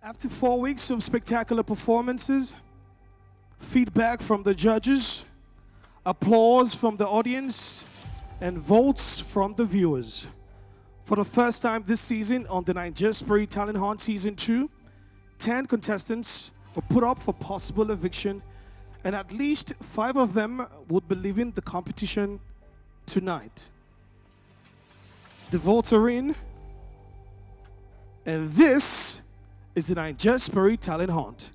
After 4 weeks of spectacular performances, feedback from the judges, applause from the audience, and votes from the viewers, for the first time this season on the De9jaSpirit Talent Hunt Season 2, 10 contestants were put up for possible eviction, and at least 5 of them would be leaving the competition tonight. The votes are in, and this is the De9jaSpirit Talent Hunt.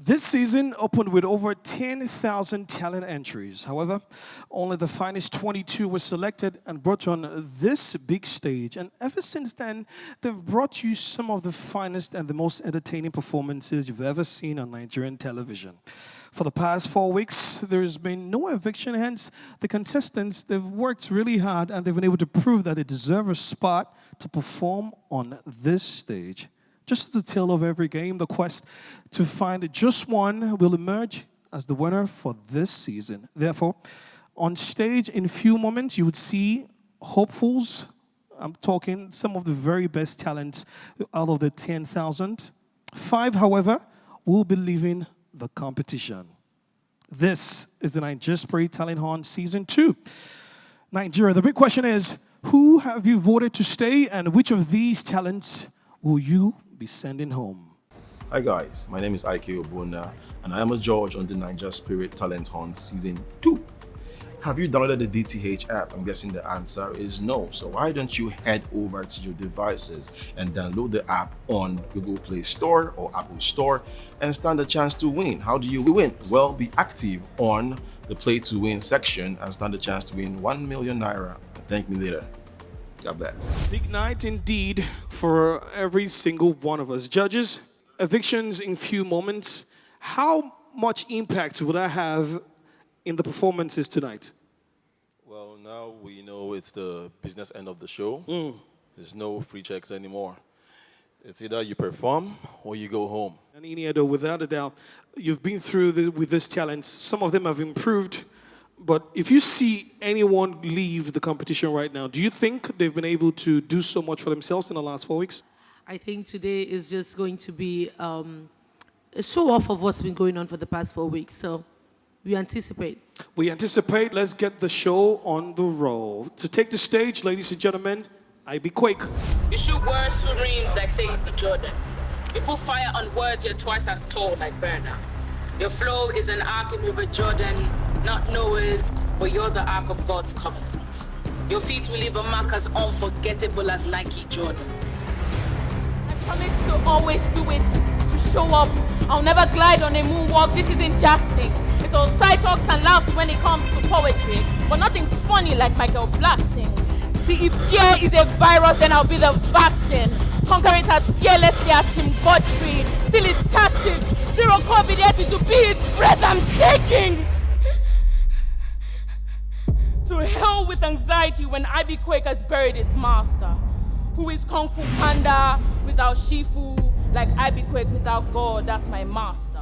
This season opened with over 10,000 talent entries. However, only the finest 22 were selected and brought on this big stage. And ever since then, they've brought you some of the finest and the most entertaining performances you've ever seen on Nigerian television. For the past 4 weeks, there's been no eviction. Hence, the contestants, they've worked really hard and they've been able to prove that they deserve a spot to perform on this stage. Just as the tale of every game, the quest to find just one will emerge as the winner for this season. Therefore, on stage in a few moments, you would see hopefuls. I'm talking some of the very best talents out of the 10,000. 5, however, will be leaving the competition. This is the De9jaSpirit Talent Hunt Season 2. Nigeria, the big question is, who have you voted to stay and which of these talents will you be sending home? Hi guys, my name is Ogbonna and I am a judge on the De9jaSpirit Talent Hunt Season 2. Have you downloaded the DTH app? I'm guessing the answer is no. So why don't you head over to your devices and download the app on Google Play Store or Apple Store and stand a chance to win. How do you win? Well, be active on the Play to Win section and stand a chance to win 1 million naira. Thank me later. God bless. Big night indeed for every single one of us. Judges, evictions in few moments. How much impact will that have in the performances tonight? Well, now we know it's the business end of the show. There's no free checks anymore. It's either you perform or you go home. And Iniedo, without a doubt, you've been through with this talent. Some of them have improved. But if you see anyone leave the competition right now, do you think they've been able to do so much for themselves in the last 4 weeks? I think today is just going to be a show-off of what's been going on for the past 4 weeks. So we anticipate. We anticipate. Let's get the show on the road. To take the stage, ladies and gentlemen, I be quick. You shoot words to dreams like say Jordan. You put fire on words you're twice as tall like Burner. Your flow is an ark in River Jordan, not Noah's, but you're the ark of God's covenant. Your feet will leave a mark as unforgettable as Nike Jordans. I promise to always do it, to show up. I'll never glide on a moonwalk. This isn't Jackson. It's all side talks and laughs when it comes to poetry, but nothing's funny like Michael Black sing. See, if fear is a virus, then I'll be the vaccine. Conquer it as fearlessly as Tim Gotv. Still its tactics. Zero COVID yet to be its breath I'm taking. To hell with anxiety when Ivy Quake has buried its master. Who is Kung Fu Panda without Shifu? Like Ivy Quake without God, that's my master.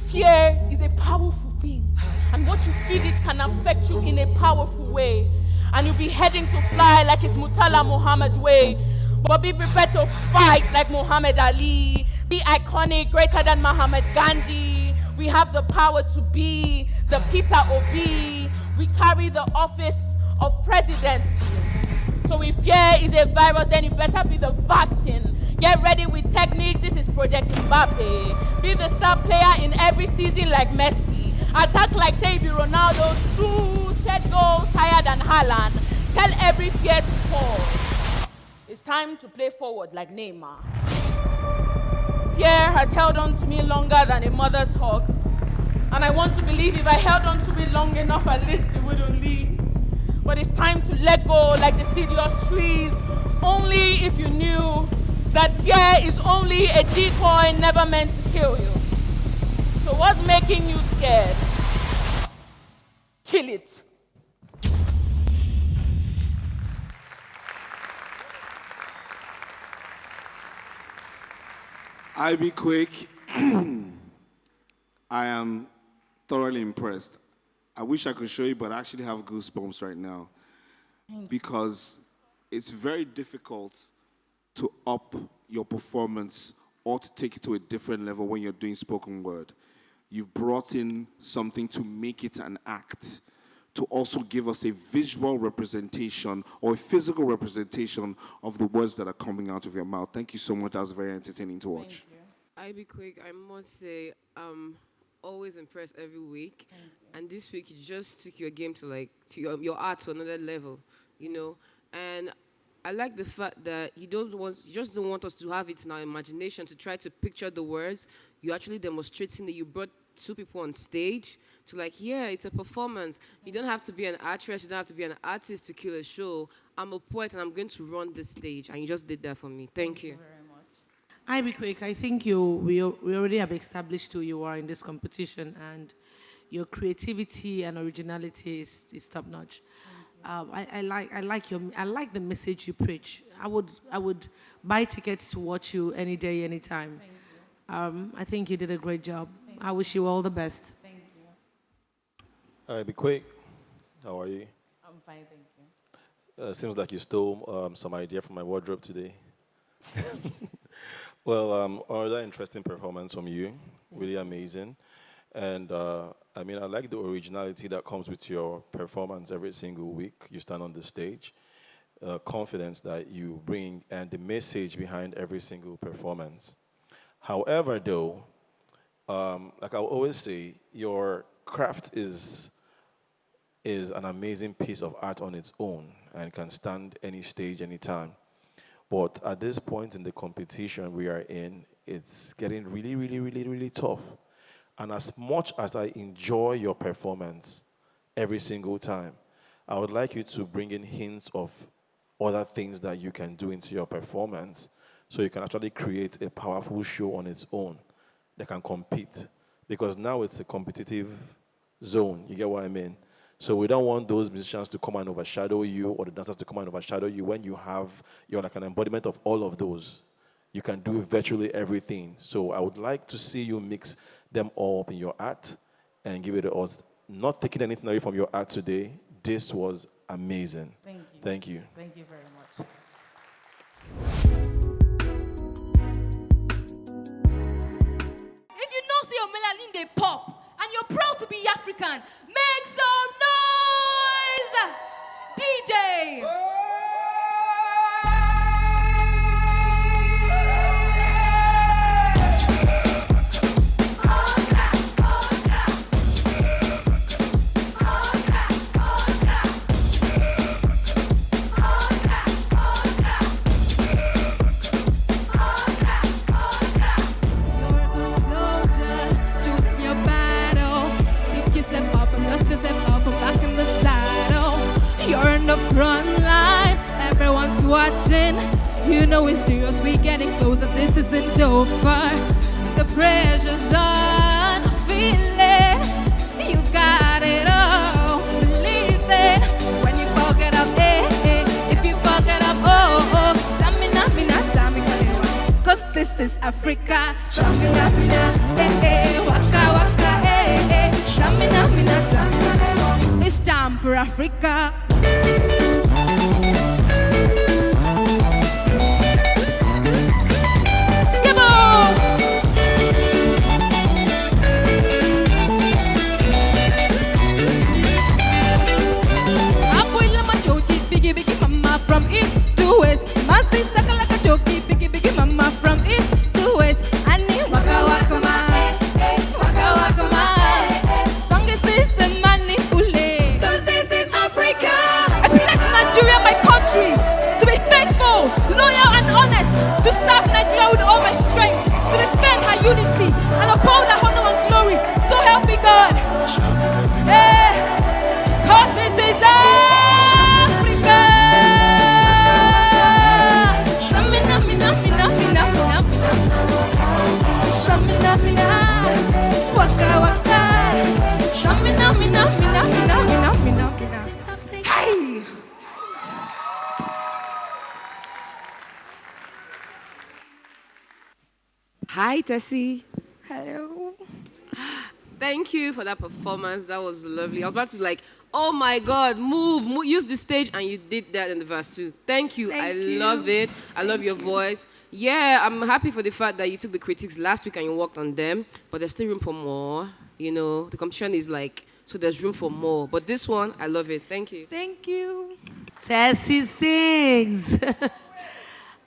Fear is a powerful thing, and what you feed it can affect you in a powerful way. And you'll be heading to fly like it's Murtala Muhammad way. But be prepared to fight like Muhammad Ali. Be iconic, greater than Muhammad Gandhi. We have the power to be the Peter Obi. We carry the office of presidency. So if fear is a virus, then you better be the vaccine. Get ready with technique, this is Project Mbappe. Be the star player in every season like Messi. Attack like say be Ronaldo, set goals higher than Haaland. Tell every fear to fall. It's time to play forward like Neymar. Fear has held on to me longer than a mother's hug. And I want to believe if I held on to it long enough, at least it wouldn't leave. But it's time to let go like the deciduous trees. Only if you knew that fear is only a decoy never meant to kill you. So what's making you scared? Kill it. I be quick. I am thoroughly impressed. I wish I could show you, but I actually have goosebumps right now. Because it's very difficult to up your performance or to take it to a different level when you're doing spoken word. You've brought in something to make it an act, to also give us a visual representation or a physical representation of the words that are coming out of your mouth. Thank you so much. That was very entertaining to watch. I'll be quick. I must say, always impressed every week. And this week, you just took your game to your art to another level, you know. And I like the fact that you just don't want us to have it in our imagination to try to picture the words. You're actually demonstrating that you brought two people on stage to it's a performance. You don't have to be an actress, you don't have to be an artist to kill a show. I'm a poet and I'm going to run this stage, and you just did that for me. Thank you. I'll be quick. I think we already have established who you are in this competition, and your creativity and originality is top notch. I like the message you preach. I would buy tickets to watch you any day, anytime. I think you did a great job. I wish you all the best. Thank you. I'll be quick. How are you? I'm fine, thank you. Seems like you stole some idea from my wardrobe today. Well, another interesting performance from you. Really amazing. And I like the originality that comes with your performance every single week. You stand on the stage, confidence that you bring, and the message behind every single performance. However, though, like I always say, your craft is an amazing piece of art on its own and can stand any stage, anytime. But at this point in the competition we are in, it's getting really, really, really, really tough. And as much as I enjoy your performance every single time, I would like you to bring in hints of other things that you can do into your performance so you can actually create a powerful show on its own that can compete. Because now it's a competitive zone, you get what I mean? So we don't want those musicians to come and overshadow you or the dancers to come and overshadow you when you're like an embodiment of all of those. You can do virtually everything. So I would like to see you mix them all up in your art and give it to us. Not taking anything away from your art today. This was amazing. Thank you. Thank you. Thank you very much. If you know see your melanin they pop and you're proud to be African, make some noise! DJ! Front line, everyone's watching. You know it's serious, we getting closer, this isn't over. The pressure's on, I feel it. You got it all, believe it. When you fuck it up, if you fuck it up, Tamina, cause this is Africa. Tamina, waka waka, Tamina, it's time for Africa. From east to west, Masi saka like a jockey, biggie mama from east to west. Ani waka waka ma, waka waka ma. Song is a money ule, cause this is Africa. I pledge Nigeria, my country, to be faithful, loyal and honest, to serve Nigeria with all my strength, to defend her unity and uphold her honor and glory. So help me God. Cause this is Africa. Waka waka, hey. Hi, Tessie. Hello. Thank you for that performance. That was lovely. I was about to be like, oh my God, move, use the stage, and you did that in the verse 2. Thank you. I love it. I love your voice. Yeah, I'm happy for the fact that you took the critics last week and you worked on them, but there's still room for more. You know, the competition is like, so there's room for more. But this one, I love it. Thank you. Thank you. Tessie sings.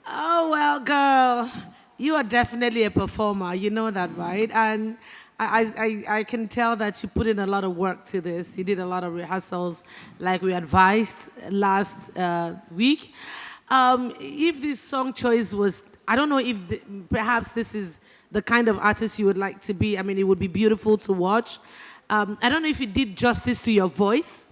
Oh, well, girl, you are definitely a performer. You know that, right? And I can tell that you put in a lot of work to this. You did a lot of rehearsals like we advised last week. If this song choice was, I don't know if perhaps this is the kind of artist you would like to be. I mean, it would be beautiful to watch. I don't know if it did justice to your voice.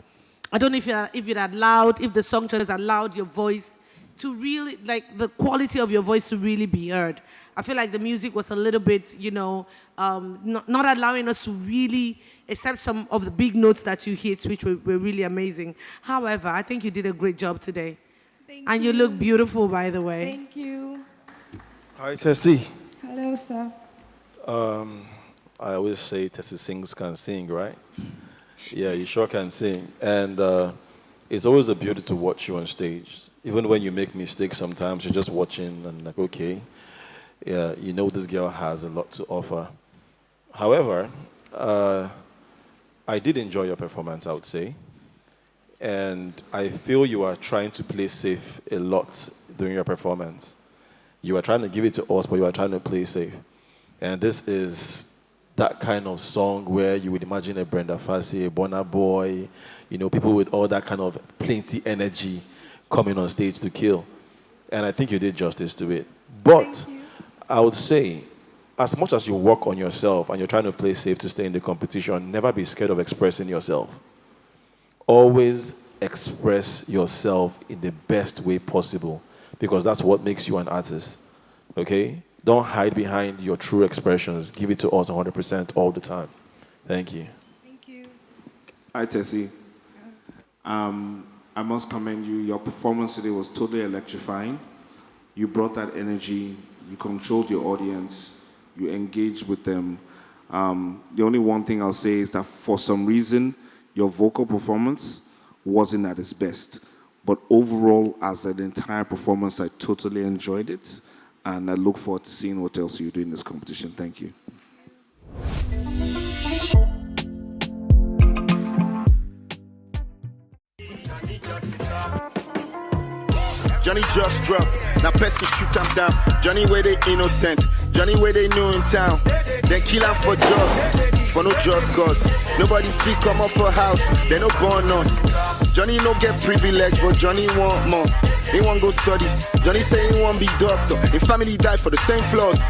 I don't know if the song choice allowed your voice to really, like the quality of your voice to really be heard. I feel like the music was a little bit, not allowing us to really accept some of the big notes that you hit, which were really amazing. However, I think you did a great job today. Thank you. You look beautiful, by the way. Thank you. Hi, Tessie. Hello, sir. I always say Tessie sings can sing, right? Yeah, you sure can sing. And it's always a beauty to watch you on stage. Even when you make mistakes sometimes, you're just watching and like, okay, yeah, you know this girl has a lot to offer. However, I did enjoy your performance, I would say. And I feel you are trying to play safe a lot during your performance. You are trying to give it to us, but you are trying to play safe. And this is that kind of song where you would imagine a Brenda Fassie, a Burna Boy, people with all that kind of plenty energy coming on stage to kill. And I think you did justice to it. But I would say, as much as you work on yourself and you're trying to play safe to stay in the competition, never be scared of expressing yourself. Always express yourself in the best way possible, because that's what makes you an artist, okay? Don't hide behind your true expressions. Give it to us 100% all the time. Thank you. Thank you. Hi, Tessie. I must commend you. Your performance today was totally electrifying. You brought that energy. You controlled your audience. You engaged with them. The only one thing I'll say is that for some reason, your vocal performance wasn't at its best. But overall, as an entire performance, I totally enjoyed it. And I look forward to seeing what else you do in this competition. Thank you. Johnny just dropped, now best to shoot him down. Johnny where they innocent, Johnny where they new in town. Then kill him for no just cause. Nobody free come up for house, they no born us. Johnny no get privilege, but Johnny want more. He want go study, Johnny say he want be doctor. His family die for the same flaws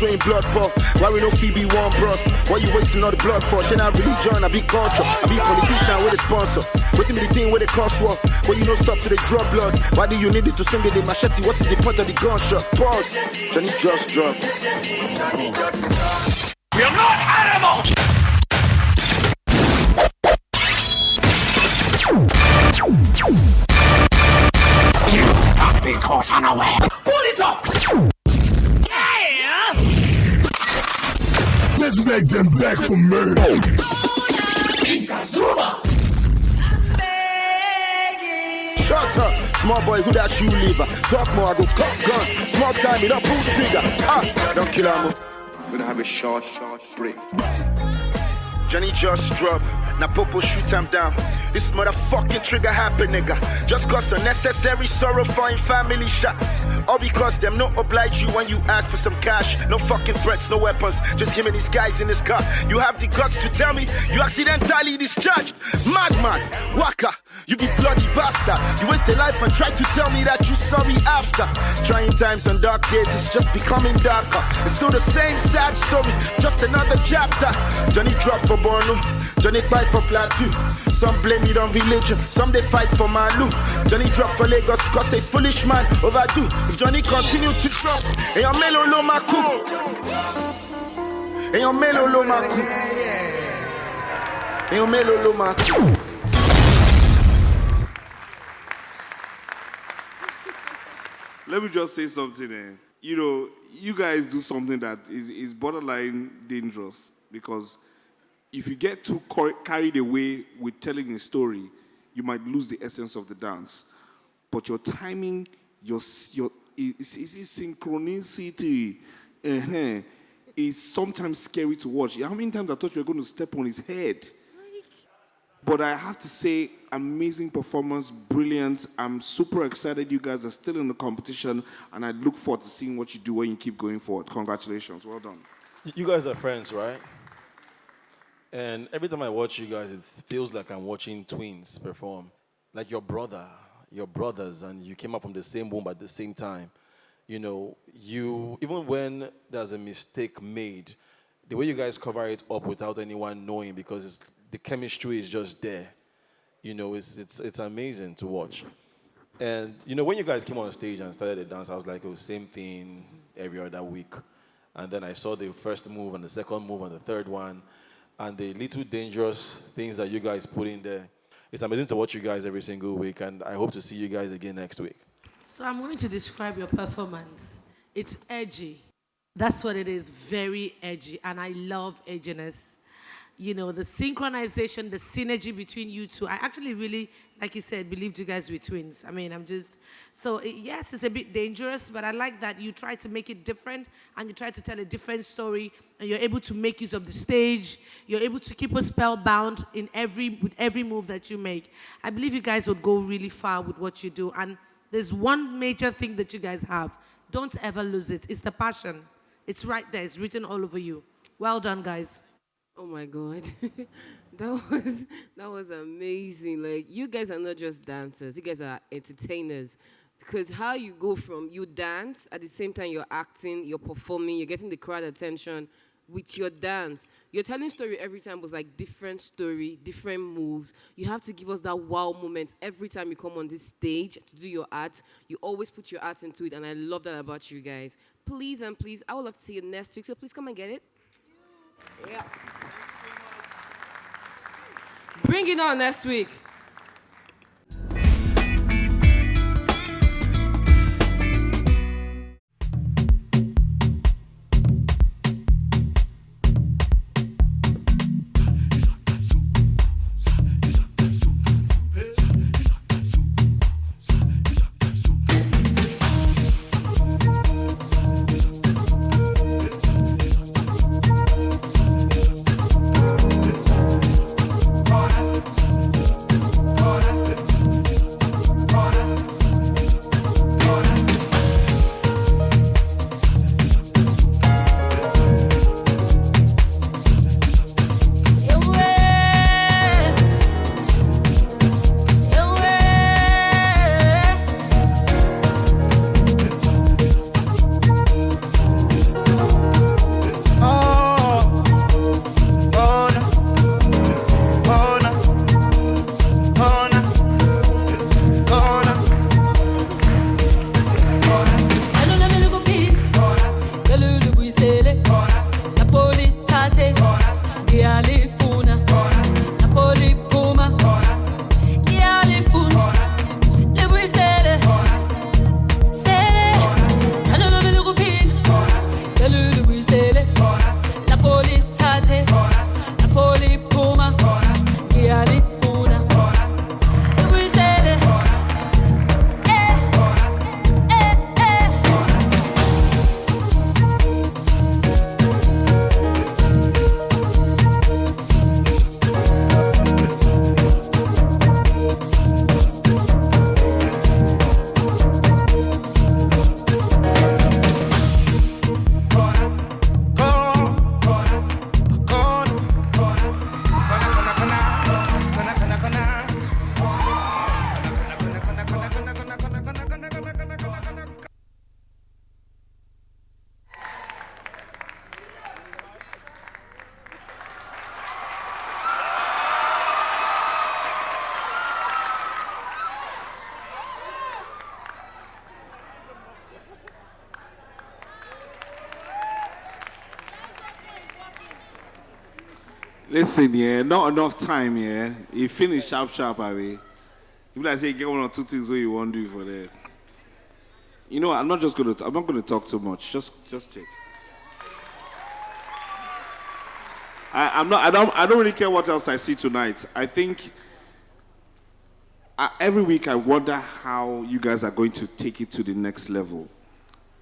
when blood pour. Why we no Phoebe one bros? Why you wasting all the blood for? She not religion, I be culture, I be politician with a sponsor. Waiting me the thing where the cost war. Why you no stop to the draw blood? Why do you need it to swing with the machete? What's the point of the gunshot? Pause. Johnny just dropped. We are not animals! You can't be caught unaware. Pull it up! Yeah! Let's make them back for murder. Shut up, small boy, who that shoe lever? Talk more, I go cock gun. Small time, it don't pull trigger. Don't kill him. We're gonna have a short break. Johnny just drop, now Popo shoot him down. This motherfucking trigger happen, nigga. Just cause unnecessary sorrow for him family shot. All because them no oblige you when you ask for some cash. No fucking threats, no weapons, just him and his guys in his car. You have the guts to tell me you accidentally discharged. Madman, waka, you be bloody bastard. You waste a life and try to tell me that you sorry after. Trying times and dark days, it's just becoming darker. It's still the same sad story, just another chapter. Johnny dropped for Borno, Johnny fight for Plateau. Some blame it on religion, some they fight for Malu. Johnny dropped for Lagos cause a foolish man overdo. If Johnny continue to drop, and your melo lo maku, and your melo lo maku, and your melo lo maku. Let me just say something. You know, you guys do something that is borderline dangerous, because if you get too carried away with telling a story, you might lose the essence of the dance. But your timing, your synchronicity, is sometimes scary to watch. How many times I thought you were going to step on his head? But I have to say, amazing performance, brilliant. I'm super excited you guys are still in the competition, and I look forward to seeing what you do when you keep going forward. Congratulations, well done. You guys are friends, right? And every time I watch you guys, it feels like I'm watching twins perform. Like your brothers, and you came up from the same womb at the same time. You know, even when there's a mistake made, the way you guys cover it up without anyone knowing, because the chemistry is just there. You know, it's amazing to watch. And, you know, when you guys came on stage and started the dance, I was like, oh, same thing every other week. And then I saw the first move and the second move and the third one, and the little dangerous things that you guys put in there. It's amazing to watch you guys every single week, and I hope to see you guys again next week. So I'm going to describe your performance. It's edgy. That's what it is, very edgy, and I love edginess. You know, the synchronization, the synergy between you two. I actually really, like you said, believed you guys were twins. I mean, yes, it's a bit dangerous, but I like that you try to make it different, and you try to tell a different story, and you're able to make use of the stage. You're able to keep us spellbound with every move that you make. I believe you guys would go really far with what you do, and there's one major thing that you guys have. Don't ever lose it. It's the passion. It's right there. It's written all over you. Well done, guys. Oh my God, that was amazing. Like, you guys are not just dancers, you guys are entertainers. Because how you go from you dance, at the same time you're acting, you're performing, you're getting the crowd attention with your dance. You're telling story every time was like different story, different moves. You have to give us that wow moment every time you come on this stage to do your art. You always put your art into it, and I love that about you guys. Please and please, I would love to see you next week, so please come and get it. Yeah. Bring it on next week. Listen, yeah, not enough time, yeah. You finish sharp, away. If I say get one or two things what you want to do for that. You know, I'm not gonna talk too much. Just take. I don't really care what else I see tonight. I think every week I wonder how you guys are going to take it to the next level.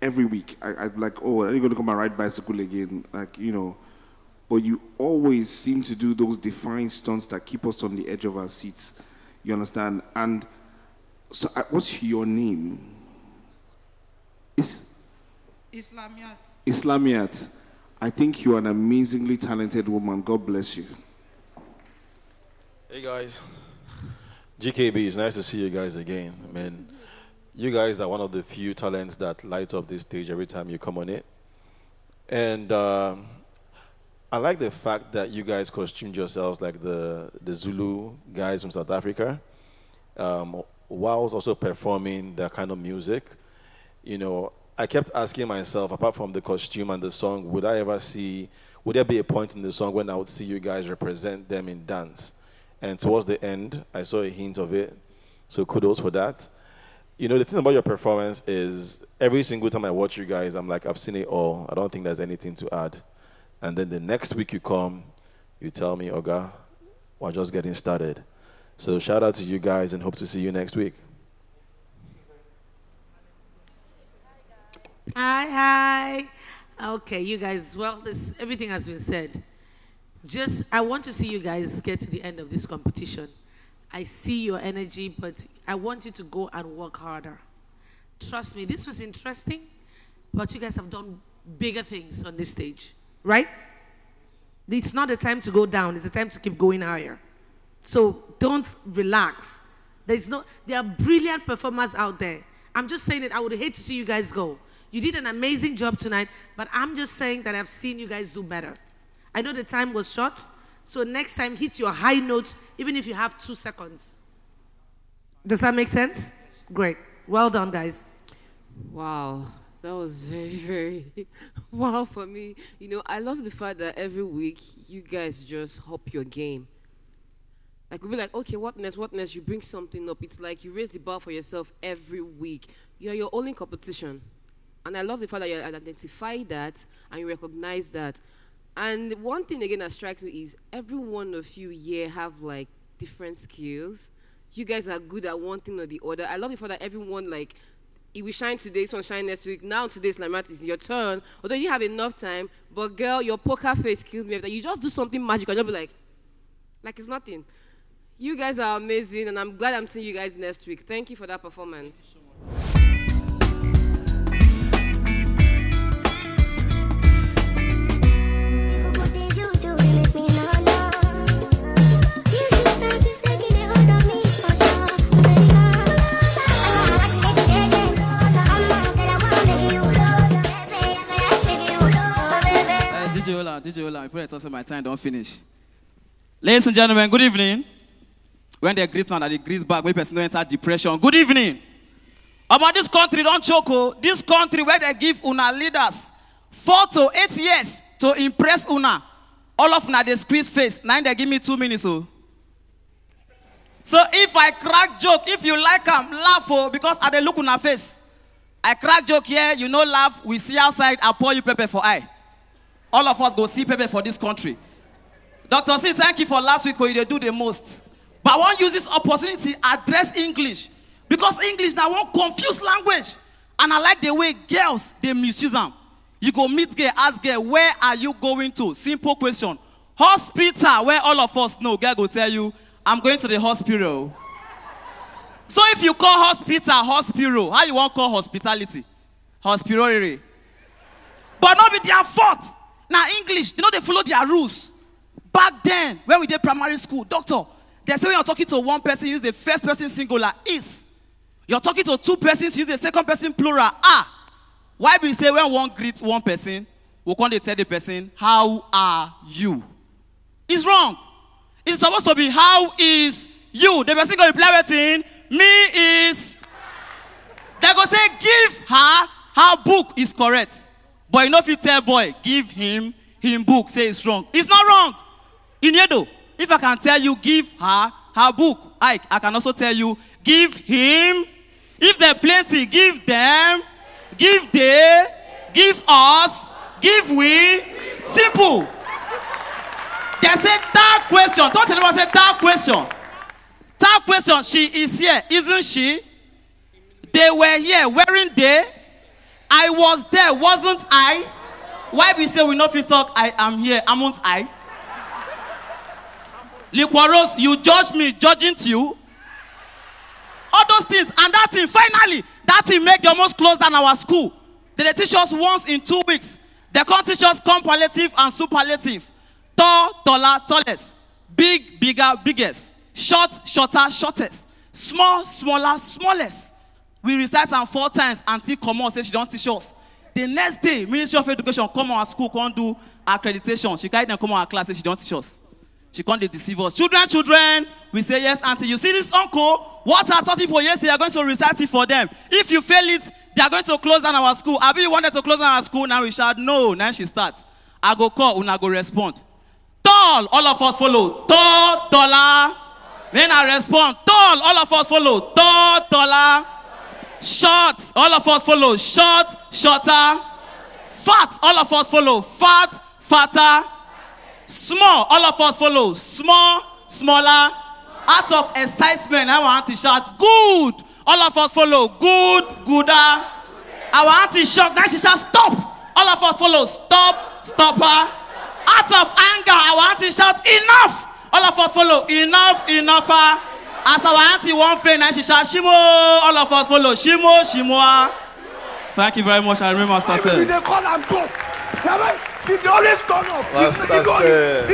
Every week, I'm like, oh, are you going to come and ride bicycle again? Like, you know, but you always seem to do those defined stunts that keep us on the edge of our seats. You understand? And so, what's your name? Islamiat. Islamiat. I think you are an amazingly talented woman. God bless you. Hey guys, GKB, it's nice to see you guys again. I mean, you guys are one of the few talents that light up this stage every time you come on it. And I like the fact that you guys costumed yourselves like the Zulu guys from South Africa, whilst also performing that kind of music. You know, I kept asking myself, apart from the costume and the song, would there be a point in the song when I would see you guys represent them in dance? And towards the end, I saw a hint of it. So kudos for that. You know, the thing about your performance is every single time I watch you guys, I'm like, I've seen it all. I don't think there's anything to add. And then the next week you come, you tell me, Oga, we're just getting started. So shout out to you guys and hope to see you next week. Hi. Okay, you guys, well, everything has been said. I want to see you guys get to the end of this competition. I see your energy, but I want you to go and work harder. Trust me, this was interesting, but you guys have done bigger things on this stage, right? It's not the time to go down, it's the time to keep going higher. So don't relax. There are brilliant performers out there. I'm just saying that I would hate to see you guys go. You did an amazing job tonight, but I'm just saying that I've seen you guys do better. I know the time was short, so next time hit your high notes, even if you have 2 seconds. Does that make sense? Great. Well done, guys. Wow, that was very, very wow for me. You know, I love the fact that every week you guys just hop your game. Like, we'll be like, okay, what next, what next? You bring something up. It's like you raise the bar for yourself every week. You're your only competition. And I love the fact that you identify that and you recognize that. And one thing again that strikes me is every one of you here have like different skills. You guys are good at one thing or the other. I love the fact that everyone, like, it will shine today, this one shine next week. Now today's Lamat is your turn. Although you have enough time, but girl, your poker face kills me. You just do something magical and you'll be like it's nothing. You guys are amazing, and I'm glad I'm seeing you guys next week. Thank you for that performance. DJ Ola, before I tell my time, don't finish. Ladies and gentlemen, good evening. When they greet someone, they greet back, when person don't enter depression. Good evening. About this country, don't choke. This country where they give una leaders 4 to 8 years to impress una. All of una they squeeze face. Now they give me 2 minutes. So if I crack joke, if you like them, laugh because I they look una face. I crack joke here, you know laugh. We see outside, I pour you pepper for eye. All of us go see pepper for this country. Dr. C, thank you for last week where you do the most. But I want to use this opportunity to address English. Because English now one confused language. And I like the way girls, they misuse them. You go meet girl, ask girl, where are you going to? Simple question. Hospital, where all of us know. Girl go tell you, I'm going to the hospital. So if you call hospital, hospital, how you want to call hospitality? Hospitality. But not be their fault. Now English, they follow their rules. Back then, when we did primary school, doctor, they say when you're talking to one person, use the first person singular, is. You're talking to 2 persons, use the second person plural, are. Why we say when one greets one person, we can't tell the person, how are you? It's wrong. It's supposed to be, how is you? The person going to reply with me is. They go say, give her book is correct. But you know if you tell boy, give him book, say it's wrong. It's not wrong. In Yedo, if I can tell you, give her book, I can also tell you, give him. If they're plenty, give them, give they, give us, give we. Simple. They said third question. Don't anyone say third question. Third question, she is here, isn't she? They were here, weren't they? I was there, wasn't I? Why we say we not fit talk, I am here, amongst I? Liquorose, you judge me, judging to you? All those things, and that thing, finally, that thing make them almost close down our school. They teach us once in 2 weeks. They can't teach us comparative and superlative. Tall, taller, tallest. Big, bigger, biggest. Short, shorter, shortest. Small, smaller, smallest. We recite them 4 times until Common says she don't teach us. The next day, Ministry of Education come on our school, can't do accreditation. She can't even come on our class, say she don't teach us. She can't deceive us. Children, we say yes, auntie. You see this uncle? What I taught you for yesterday, they are going to recite it for them. If you fail it, they are going to close down our school. Abi, you wanted to close down our school, now we shout no. Now she starts. I go call, una go respond. Tall, all of us follow. Tall, taller. When I respond, tall, all of us follow. Tall, taller. Short, all of us follow. Short, shorter. Fat, all of us follow. Fat, fatter. Small, all of us follow. Small, smaller. Out of excitement, I want to shout, good. All of us follow. Good, gooder. Our auntie shocked. Now she shout, stop. All of us follow. Stop, stopper. Out of anger, our auntie shout, enough. All of us follow. Enough, enougher. As our auntie one friend, now she shout, shimo. All of us follow. Shimo, shimoa. Thank you very much. I remember Master Sir. They call him go. He always turn up. Master Sir.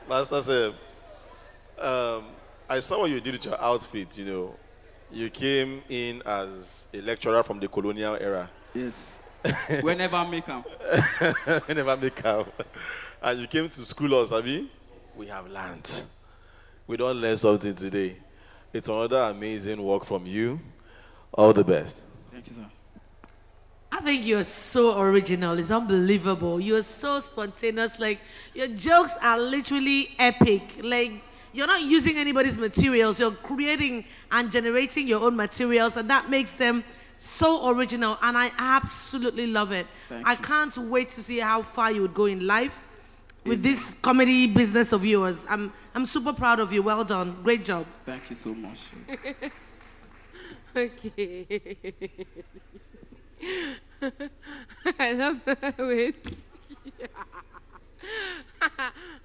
Master Sir, I saw what you did with your outfit, you know. You came in as a lecturer from the colonial era. Yes. Whenever make them. Whenever make them. And you came to school us, Abi. We have learned. We don't learn something today. It's another amazing work from you. All the best. Thank you, sir. I think you're so original. It's unbelievable. You're so spontaneous. Like, your jokes are literally epic. Like, you're not using anybody's materials. You're creating and generating your own materials, and that makes them so original, and I absolutely love it. I can't wait to see how far you would go in life with this comedy business of yours. I'm super proud of you. Well done. Great job. Thank you so much. Okay. I love that. Wait.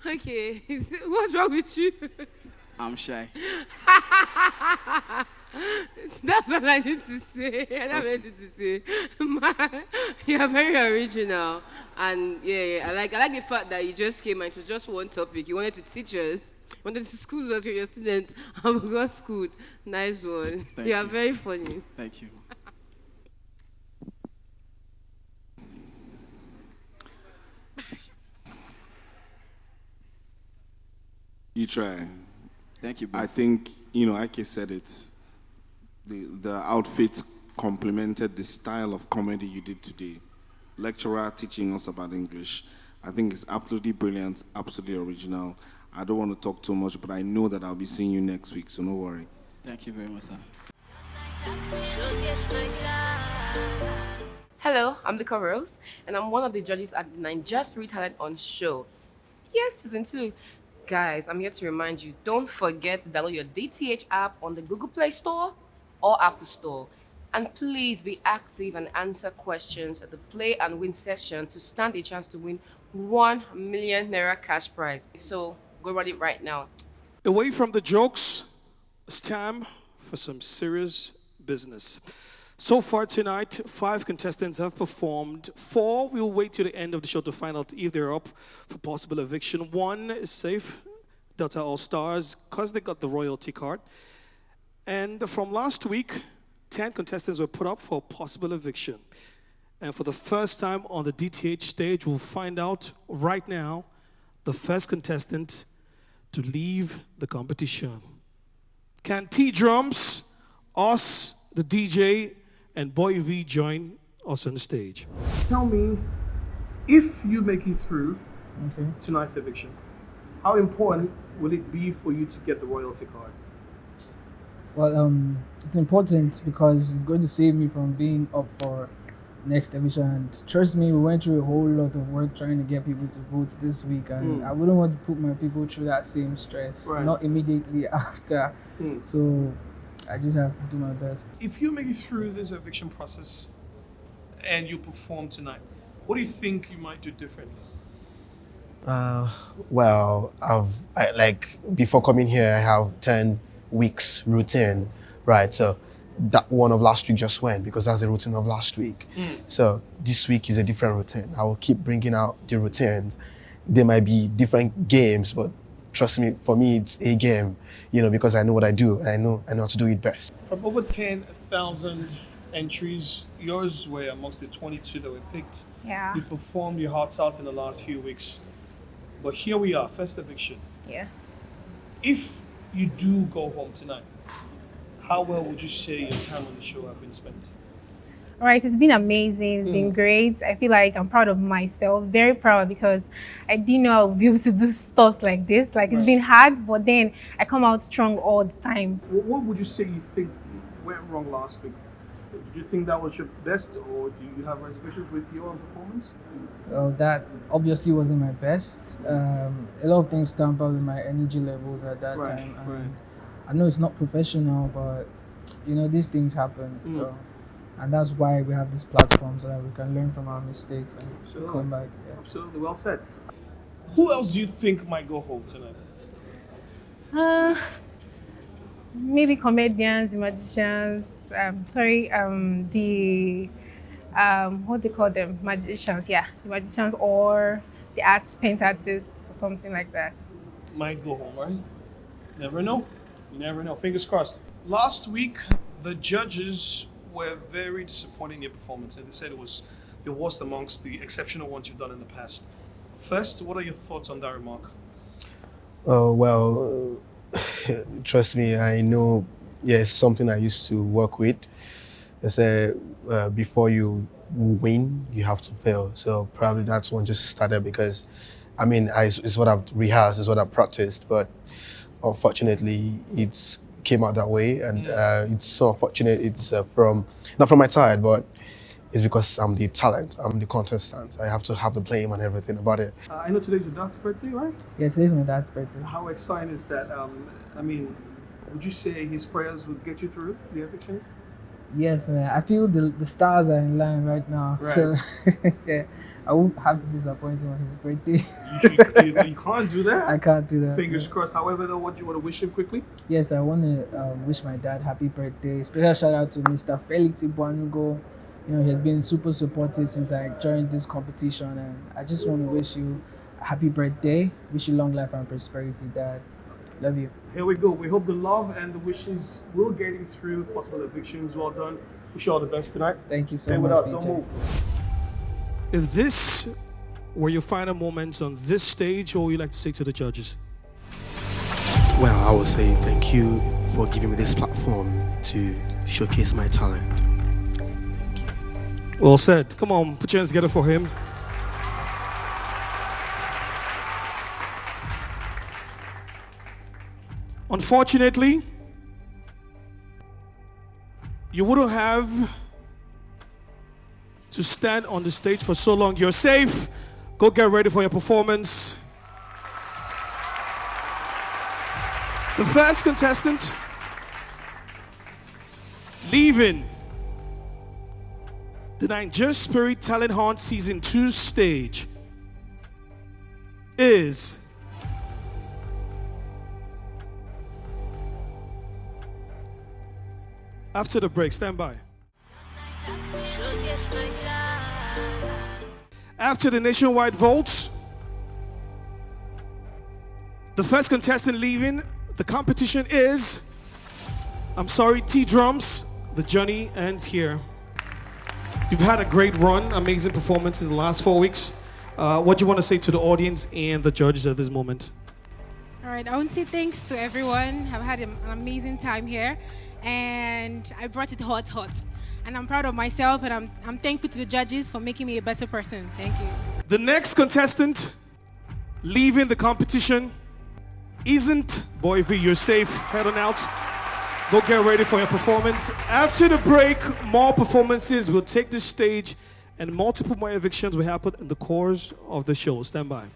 Okay. What's wrong with you? I'm shy. That's what I need to say. That's what I need to say. You're very original, and yeah, I like the fact that you just came and it was just one topic. You wanted to teach us, wanted to school us with your students, and we got schooled. Nice one. You are very funny. Thank you. You try. Thank you, boss. I think, Ike said it. The outfit complemented the style of comedy you did today. Lecturer teaching us about English. I think it's absolutely brilliant, absolutely original. I don't want to talk too much, but I know that I'll be seeing you next week, so no worry. Thank you very much, sir. Hello, I'm Liquorose, and I'm one of the judges at the De9jaSpirit Talent Hunt show. Yes, season 2. Guys, I'm here to remind you, don't forget to download your DTH app on the Google Play Store or Apple Store. And please be active and answer questions at the Play and Win session to stand a chance to win 1 million Naira cash prize. So go run it right now. Away from the jokes, it's time for some serious business. So far tonight, 5 contestants have performed. 4 will wait till the end of the show to find out if they're up for possible eviction. 1 is safe, Delta All-Stars, because they got the royalty card. And from last week, 10 contestants were put up for possible eviction. And for the first time on the DTH stage, we'll find out right now the first contestant to leave the competition. Can T-Drums, us, the DJ, and Boy V join us on the stage? Tell me, if you make it through tonight's eviction, how important will it be for you to get the royalty card? Well, it's important because it's going to save me from being up for next eviction. And trust me, we went through a whole lot of work trying to get people to vote this week, and I wouldn't want to put my people through that same stress, not immediately after. So I just have to do my best. If you make it through this eviction process and you perform tonight, what do you think you might do differently? Well, like before coming here, I have 10 weeks routine, right? So that one of last week just went because that's the routine of last week. So this week is a different routine. I will keep bringing out the routines. There might be different games, but trust me, for me, it's a game, you know, because I know what I do and I know how to do it best. From over 10,000 entries, yours were amongst the 22 that were picked. Yeah. You performed your hearts out in the last few weeks. But here we are, first eviction. Yeah. If you do go home tonight, how well would you say your time on the show have been spent? All right, it's been amazing. It's been great. I feel like I'm proud of myself, very proud, because I didn't know I would be able to do stuff like this. Like, it's been hard, but then I come out strong all the time. What would you say you think went wrong last week? Did you think that was your best, or do you have reservations with your performance? Well, that obviously wasn't my best. A lot of things tampered with my energy levels at that time. And I know it's not professional, but you know, these things happen. So, and that's why we have this platform, so that we can learn from our mistakes and come back. Yeah. Absolutely, well said. Who else do you think might go home tonight? Maybe comedians, the magicians. What do they call them? Magicians, yeah. The magicians or the paint artists or something like that. Might go home, right? Never know. You never know. Fingers crossed. Last week, the judges were very disappointed in your performance, and they said it was the worst amongst the exceptional ones you've done in the past. First, what are your thoughts on that remark? Well, trust me, I know, it's something I used to work with. They say before you win, you have to fail. So probably that's one just started because, I mean, it's what I've rehearsed, it's what I've practiced, but unfortunately, it came out that way, and it's so unfortunate. It's not from my side, but it's because I'm the talent, I'm the contestant. I have to have the blame and everything about it. I know today's your dad's birthday, right? Yeah, today's my dad's birthday. How exciting is that? I mean, would you say his prayers would get you through the evictions? Yes, man. I feel the stars are in line right now. Right. So yeah, I won't have to disappoint him on his birthday. You can't do that. I can't do that. Fingers crossed. However, though, what do you want to wish him quickly? Yes, I want to wish my dad happy birthday. Special shout out to Mr. Felix Ibuanugo. You know, he has been super supportive since I joined this competition, and I just want to wish you a happy birthday. Wish you long life and prosperity, Dad. Love you. Here we go. We hope the love and the wishes will get you through possible evictions. Well done. Wish you all the best tonight. Thank you so Stay much, with us. DJ. Don't move. If this were your final moments on this stage, what would you like to say to the judges? Well, I would say thank you for giving me this platform to showcase my talent. Well said. Come on, put your hands together for him. Unfortunately, you wouldn't have to stand on the stage for so long. You're safe. Go get ready for your performance. The first contestant leaving the De9jaSpirit Talent Hunt Season 2 stage is after the break. Stand by. After the nationwide votes, the first contestant leaving the competition is, T-Drums. The journey ends here. You've had a great run, amazing performance in the last 4 weeks. What do you want to say to the audience and the judges at this moment? All right, I want to say thanks to everyone. I've had an amazing time here, and I brought it hot. And I'm proud of myself, and I'm thankful to the judges for making me a better person. Thank you. The next contestant leaving the competition isn't Boy V. You're safe. Head on out. Go get ready for your performance. After the break, more performances will take the stage And multiple more evictions will happen in the course of the show. Stand by.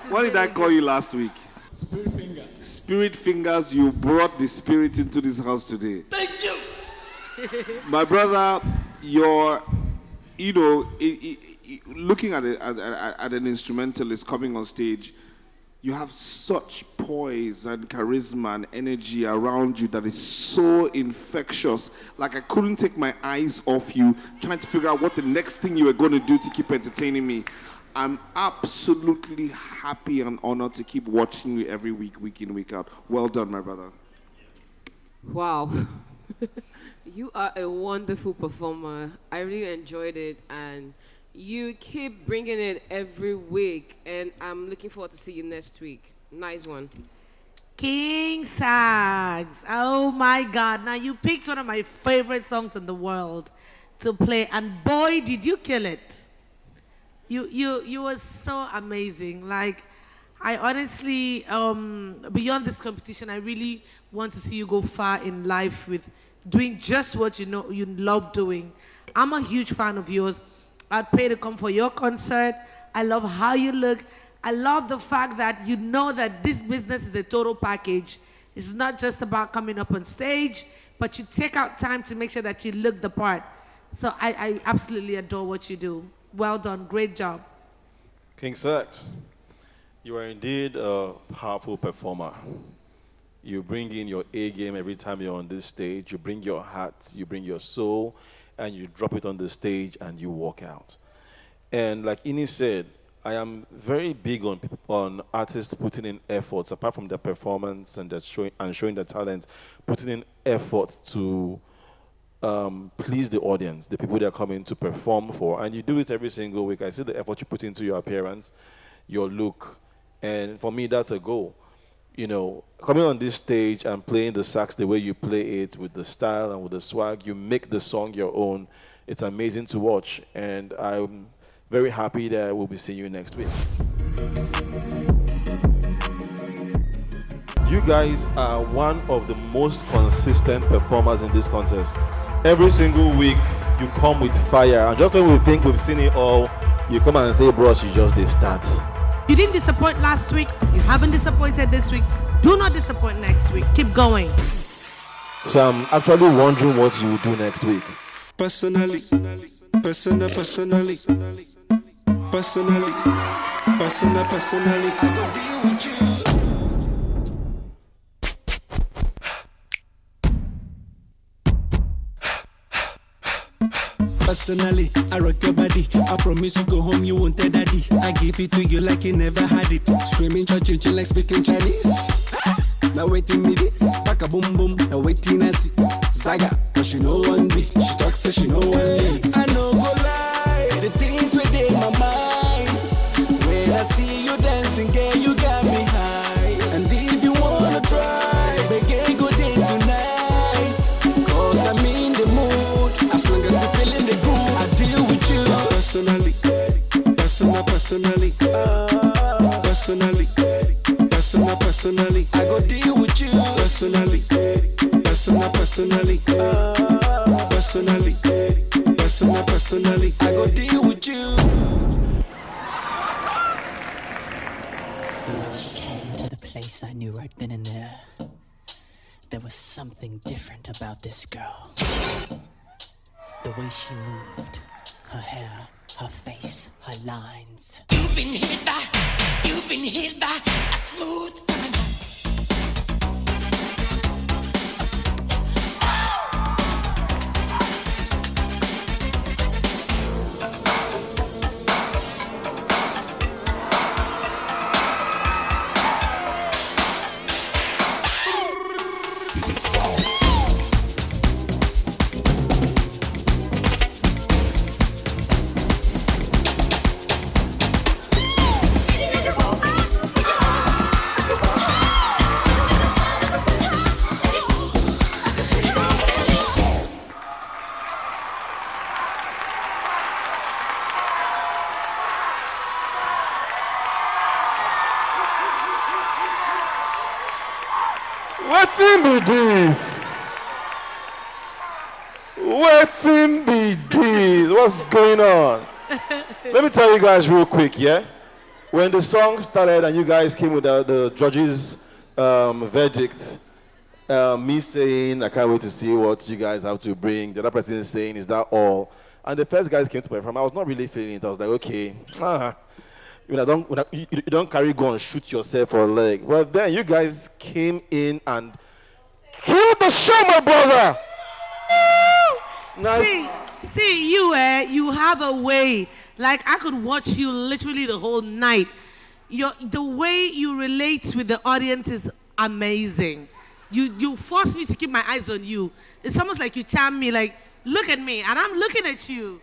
What did I call you last week? Spirit fingers. Spirit fingers, you brought the spirit into this house today. Thank you. My brother, you're, looking at an instrumentalist coming on stage, you have such poise and charisma and energy around you that is so infectious. Like I couldn't take my eyes off you, trying to figure out what the next thing you were going to do to keep entertaining me. I'm absolutely happy and honored to keep watching you every week, week in, week out. Well done, my brother. Wow. You are a wonderful performer. I really enjoyed it, and you keep bringing it every week, and I'm looking forward to see you next week. Nice one. King Sags. Oh my God. Now you picked one of my favorite songs in the world to play, and boy, did you kill it. You were so amazing. Like, I honestly, beyond this competition, I really want to see you go far in life with doing just what you know you love doing. I'm a huge fan of yours. I'd pay to come for your concert. I love how you look. I love the fact that you know that this business is a total package. It's not just about coming up on stage, but you take out time to make sure that you look the part. So I absolutely adore what you do. Well done. Great job. King Sax, you are indeed a powerful performer. You bring in your A game every time you're on this stage. You bring your heart, you bring your soul, and you drop it on the stage and you walk out. And like Ini said, I am very big on artists putting in efforts, apart from their performance and showing their talent, putting in effort to please the audience, the people that are coming to perform for. And you do it every single week. I see the effort you put into your appearance, your look, and for me, that's a goal. You know, coming on this stage and playing the sax the way you play it, with the style and with the swag, you make the song your own. It's amazing to watch, and I'm very happy that we'll be seeing you next week. You guys are one of the most consistent performers in this contest. Every single week, you come with fire, and just when we think we've seen it all, you come and say, bros, you just did start. You didn't disappoint last week. You haven't disappointed this week. Do not disappoint next week. Keep going. So I'm actually wondering what you will do next week. Personally, personally, personally, personally, I go deal with you. Personally, I rock your body. I promise you go home, you won't tell daddy. I give it to you like you never had it. Screaming, church, like speaking Chinese. Now waiting me this, back a boom boom. Now waiting I see Zaga, cause she know one me. She talks so she know one me. I know go lie, the things within my mind. When I see you dancing, girl, you got me high. And if you wanna try, begin good day tonight. Cause I'm in the mood, as long as you're feeling the groove, I deal with you. Personally, personally, personally. Personally, I go deal with you. Personally, personally, personally, I go deal with you. When she came to the place, I knew right then and there. There was something different about this girl. The way she moved, her hair, her face, her lines. You've been hit by a smooth criminal. Wetin be this? Wetin be this? What's going on? Let me tell you guys real quick, yeah? When the song started and you guys came with the judges' verdict, me saying, I can't wait to see what you guys have to bring. The other person saying, is that all? And the first guys came to perform. I was not really feeling it. I was like, okay, you don't carry gun and shoot yourself for a leg. Well, then you guys came in and killed the show, my brother. Nice. See, you have a way. Like, I could watch you literally the whole night. The way you relate with the audience is amazing. You force me to keep my eyes on you. It's almost like you charm me, like, look at me, and I'm looking at you.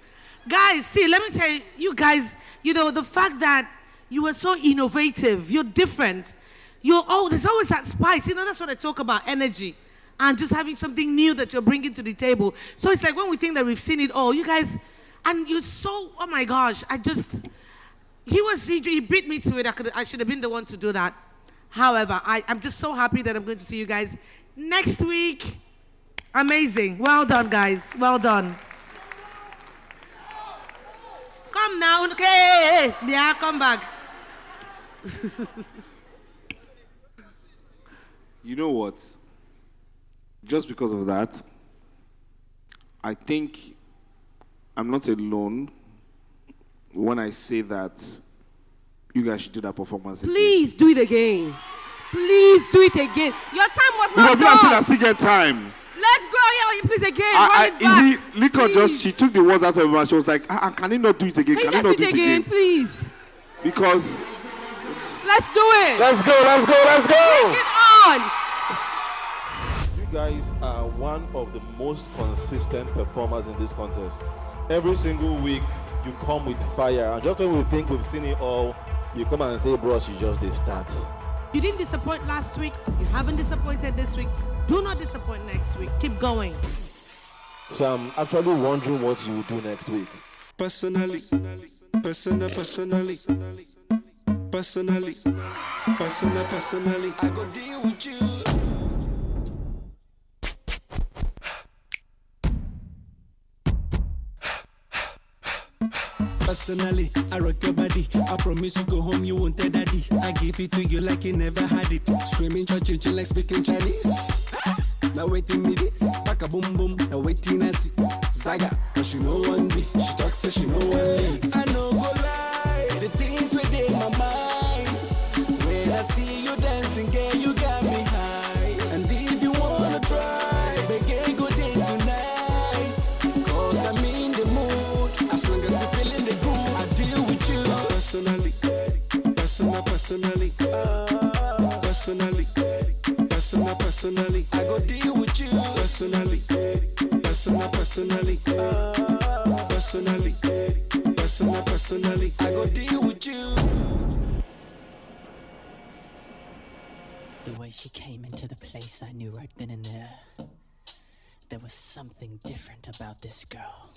Guys, see, let me tell you guys, the fact that you were so innovative, you're different. There's always that spice. That's what I talk about, energy. And just having something new that you're bringing to the table. So it's like when we think that we've seen it all, you guys, and you're so, oh my gosh, he beat me to it. I should have been the one to do that. However, I'm just so happy that I'm going to see you guys next week. Amazing. Well done, guys. Well done. Come now. Okay. Yeah, come back. You know what? Just because of that, I think I'm not alone when I say that you guys should do that performance again. Please do it again. Please do it again. Your time was not done. I still get time. Let's go here, please again. Liquor she took the words out of her mouth. She was like, can he not do it again? Can you not do it again, please? Because let's do it. Let's go. Take it on. You guys are one of the most consistent performers in this contest. Every single week, you come with fire. And just when we think we've seen it all, you come and say, bros, you just did start. You didn't disappoint last week. You haven't disappointed this week. Do not disappoint next week. Keep going. So I'm actually wondering what you will do next week. Personally, I go deal with you. Personally, I rock your body. I promise you go home, you won't tell daddy. I give it to you like you never had it. Screaming, church, like speaking Chinese. Now waiting me this, back a boom boom. Now waiting I see Zaga, but she know one me. She talks so she know one leave. I know go lie, the things within my mind. When I see you dancing, girl, you got me high. And if you wanna try, begin good day tonight. Cause I'm in the mood, as long as you feeling the groove, I deal with you personally, personally, personally, I go deal with you personally, personally, I go deal with you. The way she came into the place, I knew right then and there. There was something different about this girl.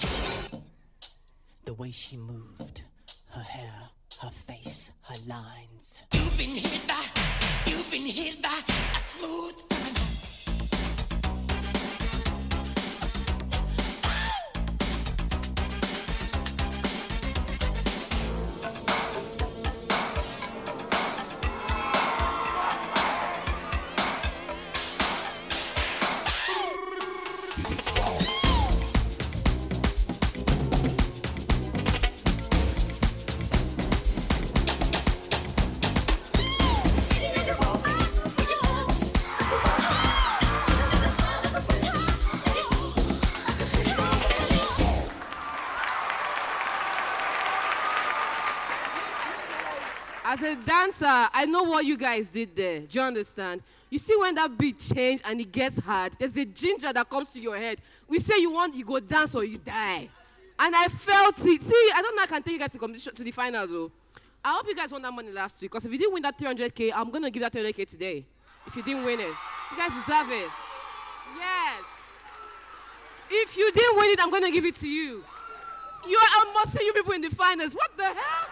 The way she moved, her hair, her face, her lines. You've been hit by a smooth criminal. As a dancer, I know what you guys did there. Do you understand? You see when that beat change and it gets hard, there's a ginger that comes to your head. We say you go dance or you die. And I felt it. See, I don't know I can take you guys to the finals though. I hope you guys won that money last week, because if you didn't win that 300K, I'm going to give that 300K today. If you didn't win it. You guys deserve it. Yes. If you didn't win it, I'm going to give it to you. I must see you people in the finals. What the hell?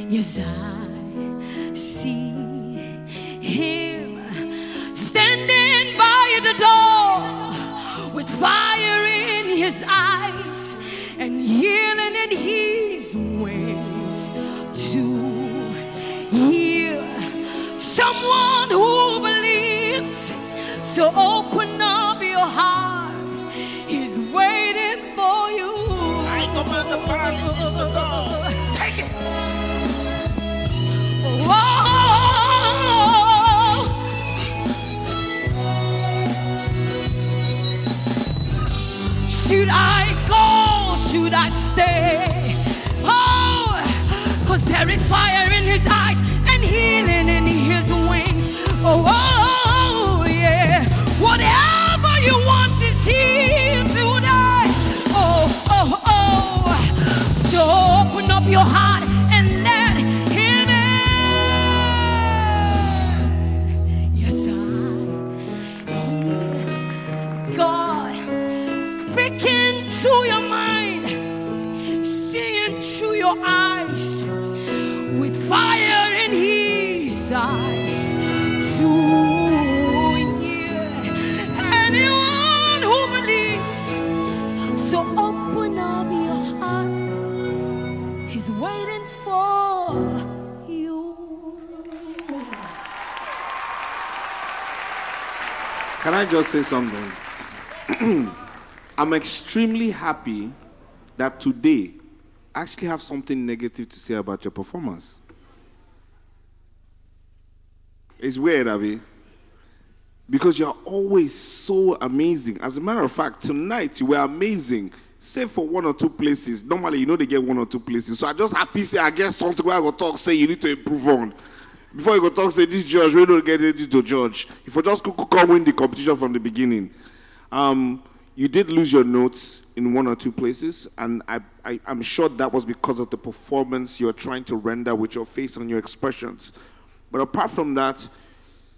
Yes, I see him standing by the door with fire in his eyes and healing in his wings to hear someone who believes. So open up your heart, he's waiting for you. I ain't gonna let the party sister go. Take it. Should I go? Should I stay? Oh, 'cause there is fire in his eyes and healing in his wings. Oh, yeah. Whatever you want is here today. Oh. So open up your heart and let him in. Yes, I God speaking to your mind, seeing through your eyes, with fire in his eyes to hear anyone who believes. So open up your heart, he's waiting for you. Can I just say something? I'm extremely happy that today I actually have something negative to say about your performance. It's weird, Abby, because you're always so amazing. As a matter of fact, tonight you were amazing, save for one or two places. Normally, they get one or two places. So I just happy say I get something where I go talk, say you need to improve on. Before you go talk, say this judge, we don't get it to judge. If you just come win the competition from the beginning. You did lose your notes, in one or two places, and I'm sure that was because of the performance you're trying to render with your face and your expressions. But apart from that,